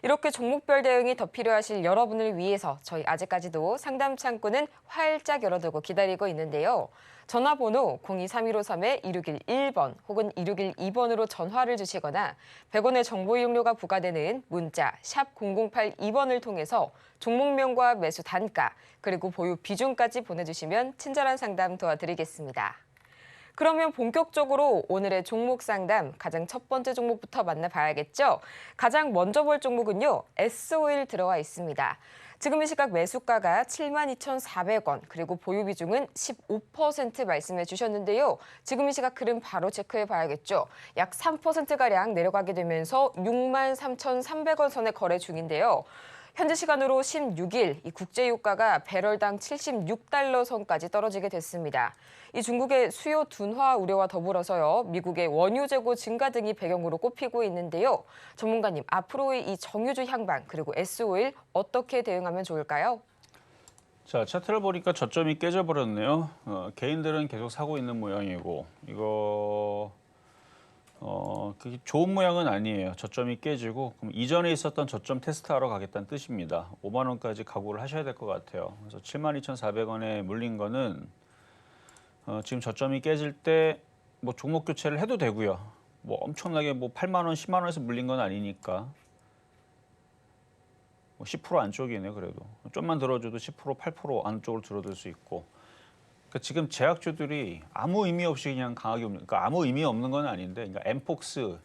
이렇게 종목별 대응이 더 필요하실 여러분을 위해서 저희 아직까지도 상담 창구는 활짝 열어두고 기다리고 있는데요. 전화번호 023153-2611번 혹은 2612번으로 전화를 주시거나 100원의 정보 이용료가 부과되는 문자 샵 0082번을 통해서 종목명과 매수 단가 그리고 보유 비중까지 보내주시면 친절한 상담 도와드리겠습니다. 그러면 본격적으로 오늘의 종목 상담 가장 첫 번째 종목부터 만나봐야겠죠. 가장 먼저 볼 종목은요. S오일 들어와 있습니다. 지금 이 시각 매수가가 72,400원 그리고 보유 비중은 15% 말씀해 주셨는데요. 지금 이 시각 흐름 바로 체크해 봐야겠죠. 약 3%가량 내려가게 되면서 63,300원 선에 거래 중인데요. 현재 시간으로 16일 이 국제유가가 배럴당 76달러 선까지 떨어지게 됐습니다. 이 중국의 수요 둔화 우려와 더불어서요. 미국의 원유 재고 증가 등이 배경으로 꼽히고 있는데요. 전문가님, 앞으로의 이 정유주 향방 그리고 S오일 어떻게 대응하면 좋을까요? 자, 차트를 보니까 저점이 깨져버렸네요. 개인들은 계속 사고 있는 모양이고 이거 그게 좋은 모양은 아니에요. 저점이 깨지고 그럼 이전에 있었던 저점 테스트하러 가겠다는 뜻입니다. 5만 원까지 각오를 하셔야 될 것 같아요. 그래서 72,400원에 물린 거는 지금 저점이 깨질 때 뭐 종목 교체를 해도 되고요. 뭐 엄청나게 뭐 8만 원, 10만 원에서 물린 건 아니니까 뭐 10% 안쪽이네요. 그래도 좀만 들어줘도 10%, 8% 안쪽으로 들어들 수 있고. 그러니까 지금 제약주들이 아무 의미 없이 그냥 강하게 오는, 그러니까 아무 의미 없는 건 아닌데, 그러니까 엠폭스,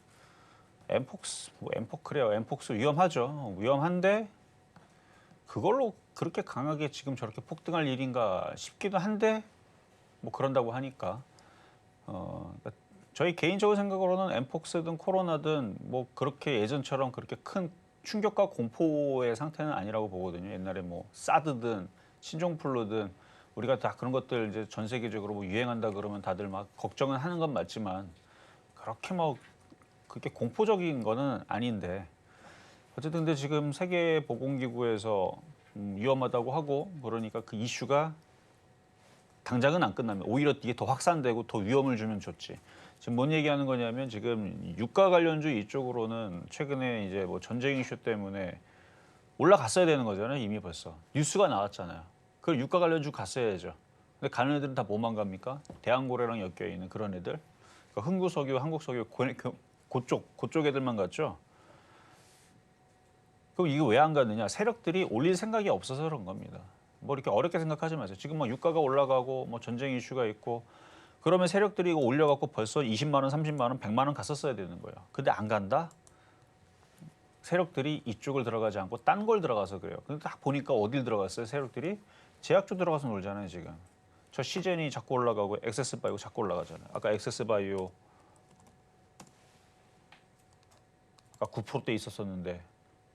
그래요. 엠폭스 위험하죠. 위험한데 그걸로 그렇게 강하게 지금 저렇게 폭등할 일인가 싶기도 한데 뭐 그런다고 하니까. 그러니까 저희 개인적인 생각으로는 엠폭스든 코로나든 뭐 그렇게 예전처럼 그렇게 큰 충격과 공포의 상태는 아니라고 보거든요. 옛날에 뭐 사드든 신종플루든 우리가 다 그런 것들 이제 전 세계적으로 뭐 유행한다 그러면 다들 막 걱정은 하는 건 맞지만 그렇게 뭐 그렇게 공포적인 거는 아닌데 어쨌든 근데 지금 세계보건기구에서 위험하다고 하고 그러니까 그 이슈가 당장은 안 끝나면 오히려 이게 더 확산되고 더 위험을 주면 좋지. 지금 뭔 얘기하는 거냐면 지금 유가 관련주 이쪽으로는 최근에 이제 뭐 전쟁 이슈 때문에 올라갔어야 되는 거잖아요. 이미 벌써 뉴스가 나왔잖아요. 그걸 유가 관련주 갔어야죠. 근데 가는 애들은 다 뭐만 갑니까? 대한고래랑 엮여 있는 그런 애들. 그러니까 흥구석유, 한국석유 그쪽 애들만 갔죠. 그럼 이게 왜 안 갔느냐? 세력들이 올릴 생각이 없어서 그런 겁니다. 뭐 이렇게 어렵게 생각하지 마세요. 지금 뭐 유가가 올라가고 뭐 전쟁 이슈가 있고 그러면 세력들이 이거 올려갖고 벌써 20만 원, 30만 원, 100만 원 갔었어야 되는 거예요. 근데 안 간다? 세력들이 이쪽을 들어가지 않고 딴 걸 들어가서 그래요. 근데 딱 보니까 어딜 들어갔어요? 세력들이 제약주 들어가서 놀잖아요, 지금. 저 시젠이 자꾸 올라가고 엑세스바이오 자꾸 올라가잖아요. 아까 엑세스바이오 아까 9%대 있었었는데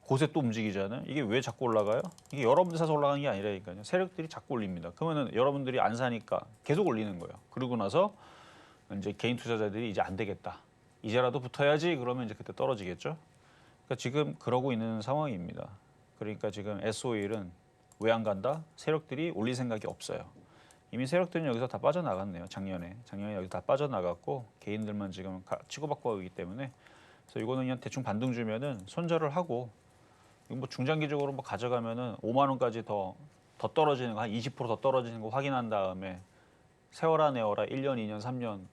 곳에 또 움직이잖아요. 이게 왜 자꾸 올라가요? 이게 여러분들 사서 올라가는 게 아니라니까요. 세력들이 자꾸 올립니다. 그러면 여러분들이 안 사니까 계속 올리는 거예요. 그러고 나서 이제 개인 투자자들이 이제 안 되겠다. 이제라도 붙어야지 그러면 이제 그때 떨어지겠죠. 그러니까 지금 그러고 있는 상황입니다. 그러니까 지금 S오일은 왜 안 간다? 세력들이 올릴 생각이 없어요. 이미 세력들은 여기서 다 빠져나갔네요. 작년에 여기 다 빠져나갔고 개인들만 지금 치고받고 하기 때문에 그래서 이거는 그냥 대충 반등 주면은 손절을 하고 이거 뭐 중장기적으로 뭐 가져가면은 5만 원까지 더 떨어지는 거, 한 20%더 떨어지는 거 확인한 다음에 세워라 내워라 1년, 2년, 3년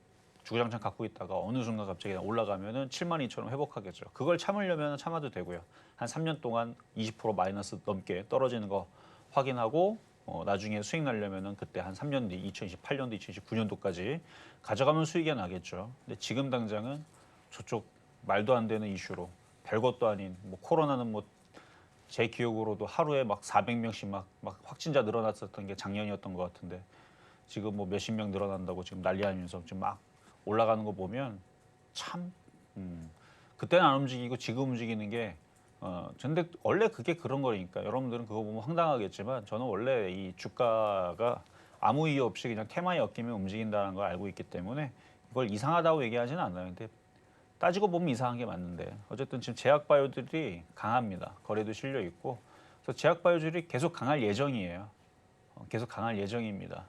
주구장창 갖고 있다가 어느 순간 갑자기 올라가면은 7만 2천 원 회복하겠죠. 그걸 참으려면 참아도 되고요. 한 3년 동안 20% 마이너스 넘게 떨어지는 거 확인하고 나중에 수익 나려면은 그때 한 3년 뒤 2028년도, 2029년도까지 가져가면 수익이 나겠죠. 근데 지금 당장은 저쪽 말도 안 되는 이슈로 별것도 아닌 뭐 코로나는 뭐 제 기억으로도 하루에 막 400명씩 막 확진자 늘어났었던 게 작년이었던 것 같은데 지금 뭐 몇십 명 늘어난다고 지금 난리 아니면서 지금 막 올라가는 거 보면 참 그때는 안 움직이고 지금 움직이는 게 근데 원래 그게 그런 거니까 여러분들은 그거 보면 황당하겠지만 저는 원래 이 주가가 아무 이유 없이 그냥 테마에 엮이면 움직인다는 걸 알고 있기 때문에 이걸 이상하다고 얘기하지는 않아요. 근데 따지고 보면 이상한 게 맞는데 어쨌든 지금 제약바이오들이 강합니다. 거래도 실려 있고 그래서 제약바이오들이 계속 강할 예정이에요. 계속 강할 예정입니다.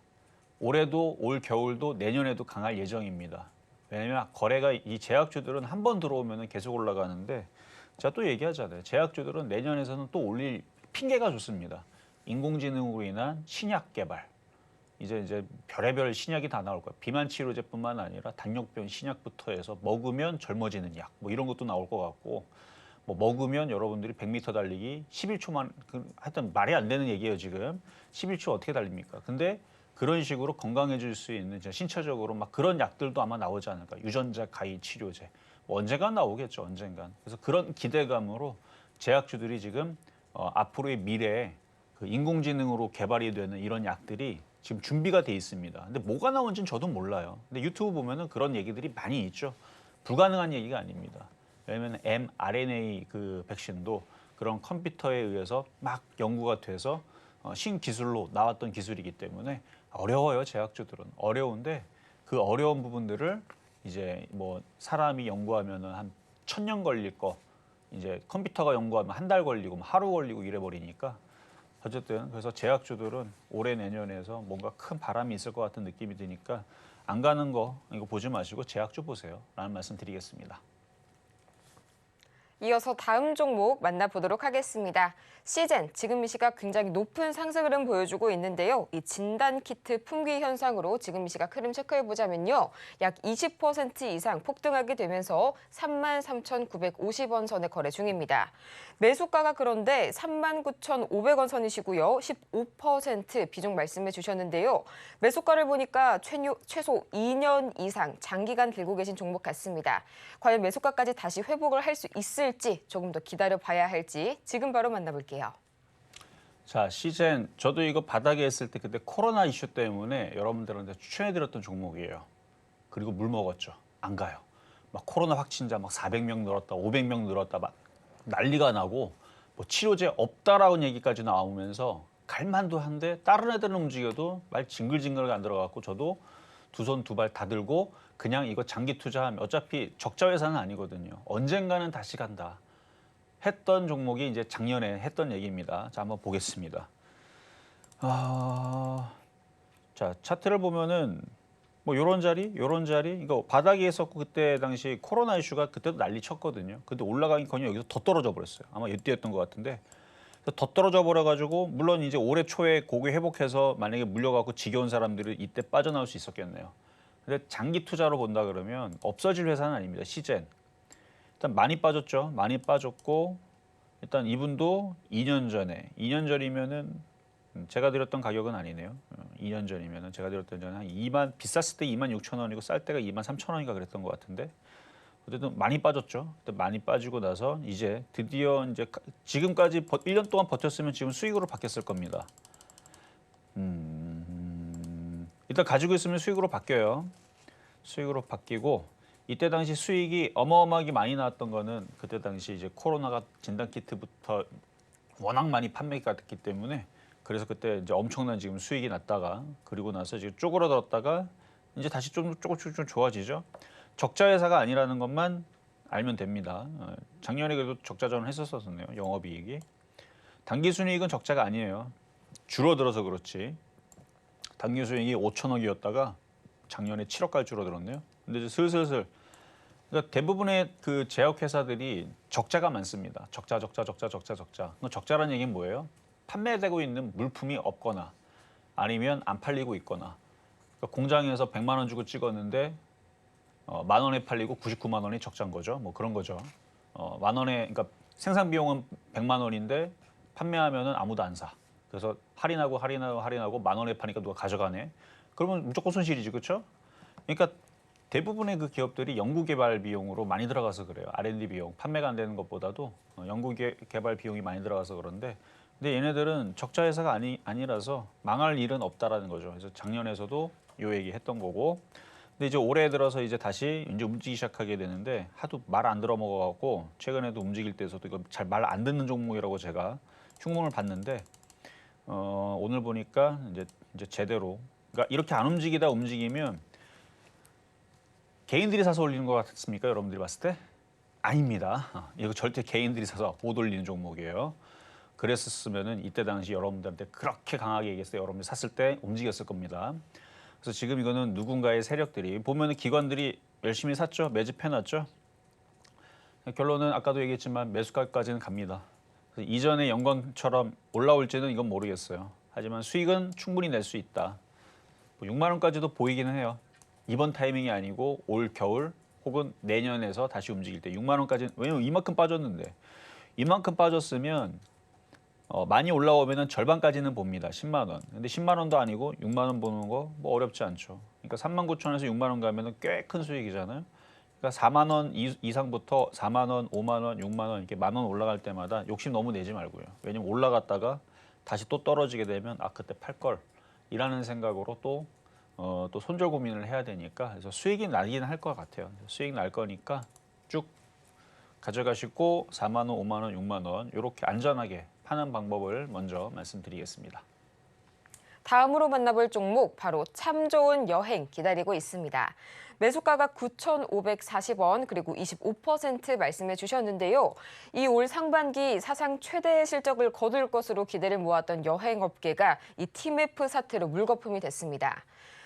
올해도 올 겨울도 내년에도 강할 예정입니다. 왜냐하면 거래가 이 제약주들은 한 번 들어오면 계속 올라가는데 제가 또 얘기하잖아요. 제약주들은 내년에서는 또 올릴 핑계가 좋습니다. 인공지능으로 인한 신약 개발. 이제 별의별 신약이 다 나올 거예요. 비만 치료제뿐만 아니라 당뇨병 신약부터 해서 먹으면 젊어지는 약, 뭐 이런 것도 나올 것 같고, 뭐 먹으면 여러분들이 100m 달리기 11초만, 하여튼 말이 안 되는 얘기예요 지금. 11초 어떻게 달립니까? 근데 그런 식으로 건강해질 수 있는 신체적으로 막 그런 약들도 아마 나오지 않을까. 유전자 가위 치료제, 뭐 언젠간 나오겠죠, 언젠간. 그래서 그런 기대감으로 제약주들이 지금 앞으로의 미래에 그 인공지능으로 개발이 되는 이런 약들이 지금 준비가 돼 있습니다. 근데 뭐가 나온지는 저도 몰라요. 근데 유튜브 보면은 그런 얘기들이 많이 있죠. 불가능한 얘기가 아닙니다. 왜냐하면 mRNA 그 백신도 그런 컴퓨터에 의해서 막 연구가 돼서 신기술로 나왔던 기술이기 때문에 어려워요. 제약주들은 어려운데 그 어려운 부분들을 이제 뭐 사람이 연구하면은 한 1000년 걸릴 거 이제 컴퓨터가 연구하면 한 달 걸리고 하루 걸리고 이래 버리니까. 어쨌든 그래서 제약주들은 올해 내년에서 뭔가 큰 바람이 있을 것 같은 느낌이 드니까 안 가는 거 이거 보지 마시고 제약주 보세요 라는 말씀 드리겠습니다. 이어서 다음 종목 만나보도록 하겠습니다. 시젠, 지금 이 시각 굉장히 높은 상승 흐름 보여주고 있는데요. 이 진단키트 품귀 현상으로 지금 이 시각 흐름 체크해보자면요. 약 20% 이상 폭등하게 되면서 33,950원 선에 거래 중입니다. 매수가가 그런데 39,500원 선이시고요. 15% 비중 말씀해 주셨는데요. 매수가를 보니까 최소 2년 이상 장기간 들고 계신 종목 같습니다. 과연 매수가까지 다시 회복을 할 수 있을지 조금 더 기다려 봐야 할지 지금 바로 만나볼게요. 자, 시젠 저도 이거 바닥에 했을 때 그때 코로나 이슈 때문에 여러분들한테 추천해드렸던 종목이에요. 그리고 물 먹었죠. 안 가요. 막 코로나 확진자 막 400명 늘었다, 500명 늘었다 막 난리가 나고 뭐 치료제 없다라는 얘기까지 나오면서 갈만도 한데 다른 애들은 움직여도 말 징글징글하게 안 들어갔고 저도 두 손 두 발 다 들고 그냥 이거 장기 투자하면 어차피 적자 회사는 아니거든요. 언젠가는 다시 간다. 했던 종목이 이제 작년에 했던 얘기입니다. 자, 한번 보겠습니다. 자, 차트를 보면은 뭐 요런 자리, 이거 바닥에 있었고 그때 당시 코로나 이슈가 그때도 난리 쳤거든요. 근데 올라가기커녕 여기서 더 떨어져 버렸어요. 아마 이때였던 것 같은데 더 떨어져 버려가지고 물론 이제 올해 초에 고기 회복해서 만약에 물려갖고 지겨운 사람들이 이때 빠져나올 수 있었겠네요. 근데 장기 투자로 본다 그러면 없어질 회사는 아닙니다. 시젠. 일단 많이 빠졌죠. 많이 빠졌고 일단 이분도 2년 전이면은 제가 드렸던 가격은 아니네요. 2년 전이면은 제가 드렸던 전에 한 비쌌을 때 26,000원이고 쌀 때가 23,000원인가 그랬던 것 같은데 어쨌든 많이 빠졌죠. 많이 빠지고 나서 이제 드디어 이제 지금까지 1년 동안 버텼으면 지금 수익으로 바뀌었을 겁니다. 일단 가지고 있으면 수익으로 바뀌어요. 수익으로 바뀌고 이때 당시 수익이 어마어마하게 많이 나왔던 거는 그때 당시 이제 코로나가 진단키트부터 워낙 많이 판매가 됐기 때문에 그래서 그때 이제 엄청난 지금 수익이 났다가 그리고 나서 지금 쪼그라들었다가 이제 다시 조금씩 좀 좋아지죠. 적자 회사가 아니라는 것만 알면 됩니다. 작년에 그래도 적자전을 했었었네요. 영업이익이. 당기순이익은 적자가 아니에요. 줄어들어서 그렇지. 당기순이익이 5천억이었다가 작년에 7억까지 줄어들었네요. 근데 이제 슬슬 그러니까 대부분의 그 제약 회사들이 적자가 많습니다. 적자. 그럼 적자라는 얘기는 뭐예요? 판매되고 있는 물품이 없거나 아니면 안 팔리고 있거나. 그러니까 공장에서 100만 원 주고 찍었는데 만 원에 팔리고 99만 원이 적자인 거죠. 뭐 그런 거죠. 만 원에 그러니까 생산 비용은 100만 원인데 판매하면은 아무도 안 사. 그래서 할인하고 만 원에 파니까 누가 가져가네. 그러면 무조건 손실이지, 그렇죠? 그러니까 대부분의 그 기업들이 연구개발 비용으로 많이 들어가서 그래요. R&D 비용, 판매가 안 되는 것보다도 연구개발 비용이 많이 들어가서 그런데, 근데 얘네들은 적자 회사가 아니라서 망할 일은 없다라는 거죠. 그래서 작년에서도 요 얘기 했던 거고, 근데 이제 올해 들어서 이제 다시 이제 움직이기 시작하게 되는데 하도 말 안 들어 먹어갖고 최근에도 움직일 때에서도 이거 잘 말 안 듣는 종목이라고 제가 흉문을 봤는데 오늘 보니까 이제 제대로, 그러니까 이렇게 안 움직이면 개인들이 사서 올리는 것 같습니까? 여러분들이 봤을 때? 아닙니다. 이거 절대 개인들이 사서 못 올리는 종목이에요. 그랬었으면은 이때 당시 여러분들한테 그렇게 강하게 얘기했어요. 여러분들 샀을 때 움직였을 겁니다. 그래서 지금 이거는 누군가의 세력들이 보면은 기관들이 열심히 샀죠. 매집해놨죠. 결론은 아까도 얘기했지만 매수가까지는 갑니다. 그래서 이전의 영광처럼 올라올지는 이건 모르겠어요. 하지만 수익은 충분히 낼 수 있다. 6만 원까지도 보이기는 해요. 이번 타이밍이 아니고 올 겨울 혹은 내년에서 다시 움직일 때 6만 원까지, 왜냐면 이만큼 빠졌는데 이만큼 빠졌으면 많이 올라오면은 절반까지는 봅니다. 10만 원. 근데 10만 원도 아니고 6만 원 보는 거 뭐 어렵지 않죠. 그러니까 3만 9천 원에서 6만 원 가면은 꽤 큰 수익이잖아요. 그러니까 4만 원 이상부터 4만 원, 5만 원, 6만 원 이렇게 만 원 올라갈 때마다 욕심 너무 내지 말고요. 왜냐면 올라갔다가 다시 또 떨어지게 되면 그때 팔 걸 이라는 생각으로 또 손절 고민을 해야 되니까, 그래서 수익이 나긴 할 것 같아요. 수익 날 거니까 쭉 가져가시고 4만 원, 5만 원, 6만 원 이렇게 안전하게 파는 방법을 먼저 말씀드리겠습니다. 다음으로 만나볼 종목 바로 참 좋은 여행 기다리고 있습니다. 매수가가 9,540원 그리고 25% 말씀해 주셨는데요. 이 올 상반기 사상 최대의 실적을 거둘 것으로 기대를 모았던 여행업계가 이 TMF 사태로 물거품이 됐습니다.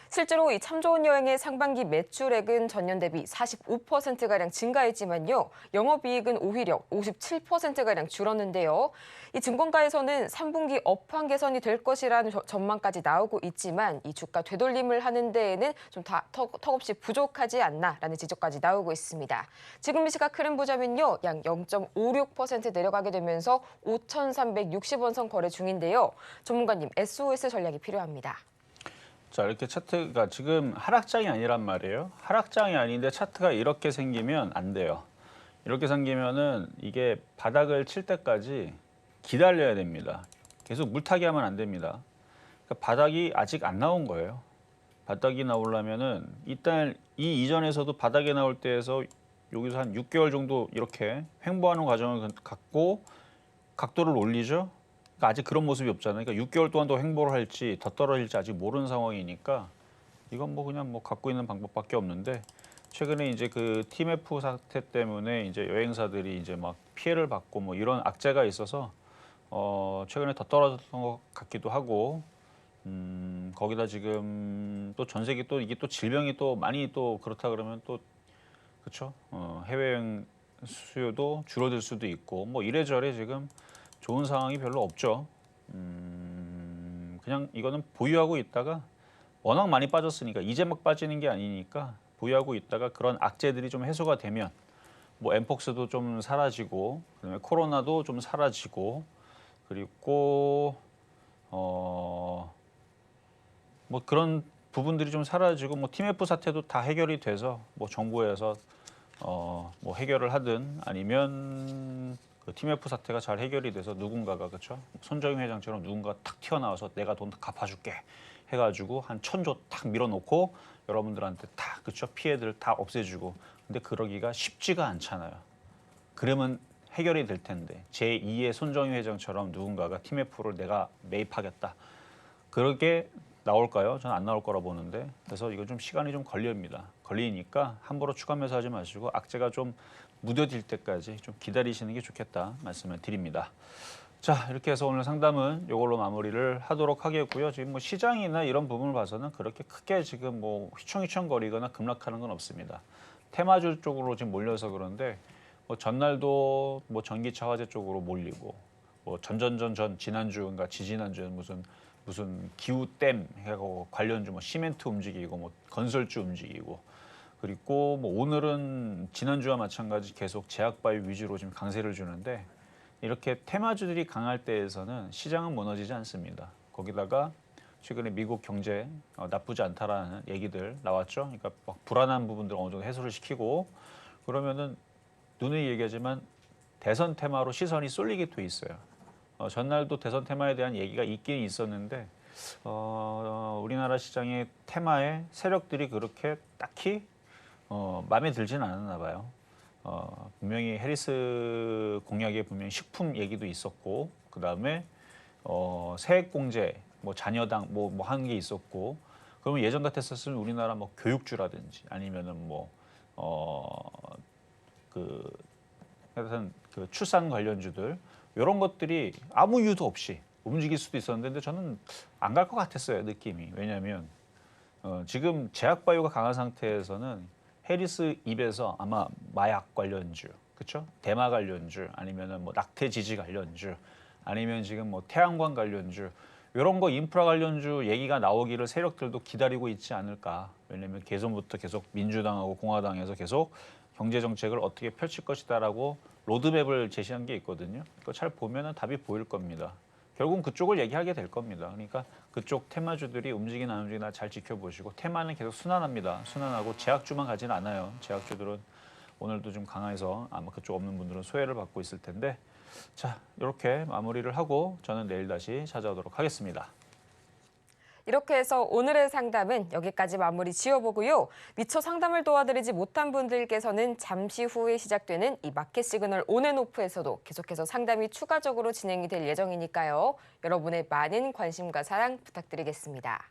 실제로 이 참 좋은 여행의 상반기 매출액은 전년 대비 45%가량 증가했지만요. 영업이익은 오히려 57%가량 줄었는데요. 이 증권가에서는 3분기 업황 개선이 될 것이라는 전망까지 나오고 있지만 이 주가 되돌림을 하는 데에는 좀 턱없이 부족하지 않나라는 지적까지 나오고 있습니다. 지금 이 시각 흐름 보자면요. 약 0.56% 내려가게 되면서 5,360원 선 거래 중인데요. 전문가님, SOS 전략이 필요합니다. 자, 이렇게 차트가 지금 하락장이 아니란 말이에요. 하락장이 아닌데 차트가 이렇게 생기면 안 돼요. 이렇게 생기면은 이게 바닥을 칠 때까지 기다려야 됩니다. 계속 물타기 하면 안 됩니다. 그러니까 바닥이 아직 안 나온 거예요. 바닥이 나오려면은 일단 이 이전에서도 바닥에 나올 때에서 여기서 한 6개월 정도 이렇게 횡보하는 과정을 갖고 각도를 올리죠. 그러니까 아직 그런 모습이 없잖아요. 그러니까 6개월 동안 더 횡보를 할지 더 떨어질지 아직 모르는 상황이니까 이건 뭐 그냥 뭐 갖고 있는 방법밖에 없는데, 최근에 이제 그 TMF 사태 때문에 이제 여행사들이 이제 막 피해를 받고 뭐 이런 악재가 있어서 최근에 더 떨어졌던 것 같기도 하고, 거기다 지금 또 전 세계 또 이게 또 질병이 또 많이 또 그렇다 그러면 또 그렇죠. 해외여행 수요도 줄어들 수도 있고 뭐 이래저래 지금 좋은 상황이 별로 없죠. 그냥 이거는 보유하고 있다가 워낙 많이 빠졌으니까 이제 막 빠지는 게 아니니까 보유하고 있다가 그런 악재들이 좀 해소가 되면 뭐 엠폭스도 좀 사라지고 그다음에 코로나도 좀 사라지고 그리고 뭐 그런 부분들이 좀 사라지고 뭐 TMF 사태도 다 해결이 돼서 뭐 정부에서 뭐 해결을 하든 아니면 그 TMF 사태가 잘 해결이 돼서 누군가가 그렇죠. 손정희 회장처럼 누군가 탁 튀어나와서 내가 돈 갚아줄게 해가지고 한 1,000조 탁 밀어놓고 여러분들한테 다 그렇죠. 피해들 다 없애주고. 근데 그러기가 쉽지가 않잖아요. 그러면 해결이 될 텐데 제2의 손정희 회장처럼 누군가가 TMF를 내가 매입하겠다. 그렇게 나올까요? 저는 안 나올 거라 보는데, 그래서 이거 좀 시간이 좀 걸리니까 함부로 추가 매수하지 마시고 악재가 좀 무뎌질 때까지 좀 기다리시는 게 좋겠다 말씀을 드립니다. 자, 이렇게 해서 오늘 상담은 이걸로 마무리를 하도록 하겠고요. 지금 뭐 시장이나 이런 부분을 봐서는 그렇게 크게 지금 뭐 휘청휘청거리거나 급락하는 건 없습니다. 테마주 쪽으로 지금 몰려서 그런데 뭐 전날도 뭐 전기차 화재 쪽으로 몰리고 뭐 지난주 그러니까 지지난주에 무슨 기후댐 해고 관련주 뭐 시멘트 움직이고 뭐 건설주 움직이고 그리고 뭐 오늘은 지난주와 마찬가지 계속 제약바이오 위주로 지금 강세를 주는데 이렇게 테마주들이 강할 때에서는 시장은 무너지지 않습니다. 거기다가 최근에 미국 경제 나쁘지 않다라는 얘기들 나왔죠. 그러니까 막 불안한 부분들 어느 정도 해소를 시키고 그러면은 누누이 얘기하지만 대선 테마로 시선이 쏠리게 돼 있어요. 전날도 대선 테마에 대한 얘기가 있긴 있었는데 우리나라 시장의 테마의 세력들이 그렇게 딱히 마음에 들지는 않았나 봐요. 분명히 해리스 공약에 분명히 식품 얘기도 있었고 그 다음에 세액공제 뭐 자녀당 뭐 하는 게 있었고 그러면 예전 같았었으면 우리나라 뭐 교육주라든지 아니면은 하여튼 그 출산 관련주들 이런 것들이 아무 이유도 없이 움직일 수도 있었는데 저는 안 갈 것 같았어요 느낌이. 왜냐하면 지금 제약바이오가 강한 상태에서는 해리스 입에서 아마 마약 관련주, 그렇죠? 대마 관련주, 아니면은 뭐 낙태 지지 관련주, 아니면 지금 뭐 태양광 관련주 이런 거 인프라 관련주 얘기가 나오기를 세력들도 기다리고 있지 않을까. 왜냐하면 개선부터 계속 민주당하고 공화당에서 계속 경제 정책을 어떻게 펼칠 것이다라고 로드맵을 제시한 게 있거든요. 그거 잘 보면은 답이 보일 겁니다. 결국은 그쪽을 얘기하게 될 겁니다. 그러니까 그쪽 테마주들이 움직이나 안 움직이나 잘 지켜보시고 테마는 계속 순환합니다. 순환하고 제약주만 가지는 않아요. 제약주들은 오늘도 좀 강해서 아마 그쪽 없는 분들은 소외를 받고 있을 텐데 자 이렇게 마무리를 하고 저는 내일 다시 찾아오도록 하겠습니다. 이렇게 해서 오늘의 상담은 여기까지 마무리 지어보고요. 미처 상담을 도와드리지 못한 분들께서는 잠시 후에 시작되는 이 마켓 시그널 온앤오프에서도 계속해서 상담이 추가적으로 진행이 될 예정이니까요. 여러분의 많은 관심과 사랑 부탁드리겠습니다.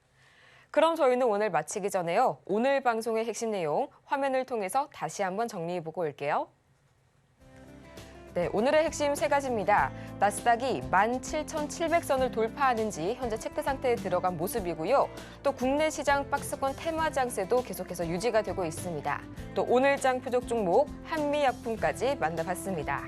그럼 저희는 오늘 마치기 전에요. 오늘 방송의 핵심 내용 화면을 통해서 다시 한번 정리해보고 올게요. 네, 오늘의 핵심 세 가지입니다. 나스닥이 17,700선을 돌파하는지 현재 체크 상태에 들어간 모습이고요. 또 국내 시장 박스권 테마 장세도 계속해서 유지가 되고 있습니다. 또 오늘장 표적 종목 한미약품까지 만나봤습니다.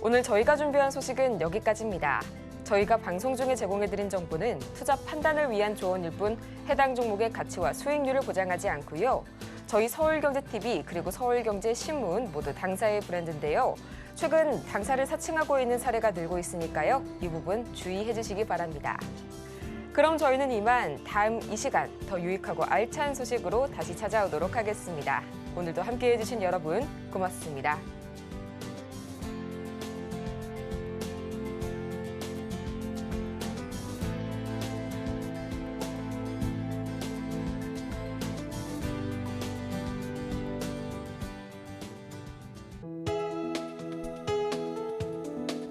오늘 저희가 준비한 소식은 여기까지입니다. 저희가 방송 중에 제공해드린 정보는 투자 판단을 위한 조언일 뿐 해당 종목의 가치와 수익률을 보장하지 않고요. 저희 서울경제TV 그리고 서울경제신문 모두 당사의 브랜드인데요. 최근 당사를 사칭하고 있는 사례가 늘고 있으니까요. 이 부분 주의해 주시기 바랍니다. 그럼 저희는 이만 다음 이 시간 더 유익하고 알찬 소식으로 다시 찾아오도록 하겠습니다. 오늘도 함께해 주신 여러분 고맙습니다.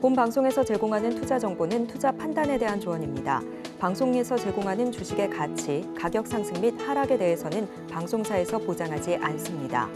본 방송에서 제공하는 투자 정보는 투자 판단에 대한 조언입니다. 방송에서 제공하는 주식의 가치, 가격 상승 및 하락에 대해서는 방송사에서 보장하지 않습니다.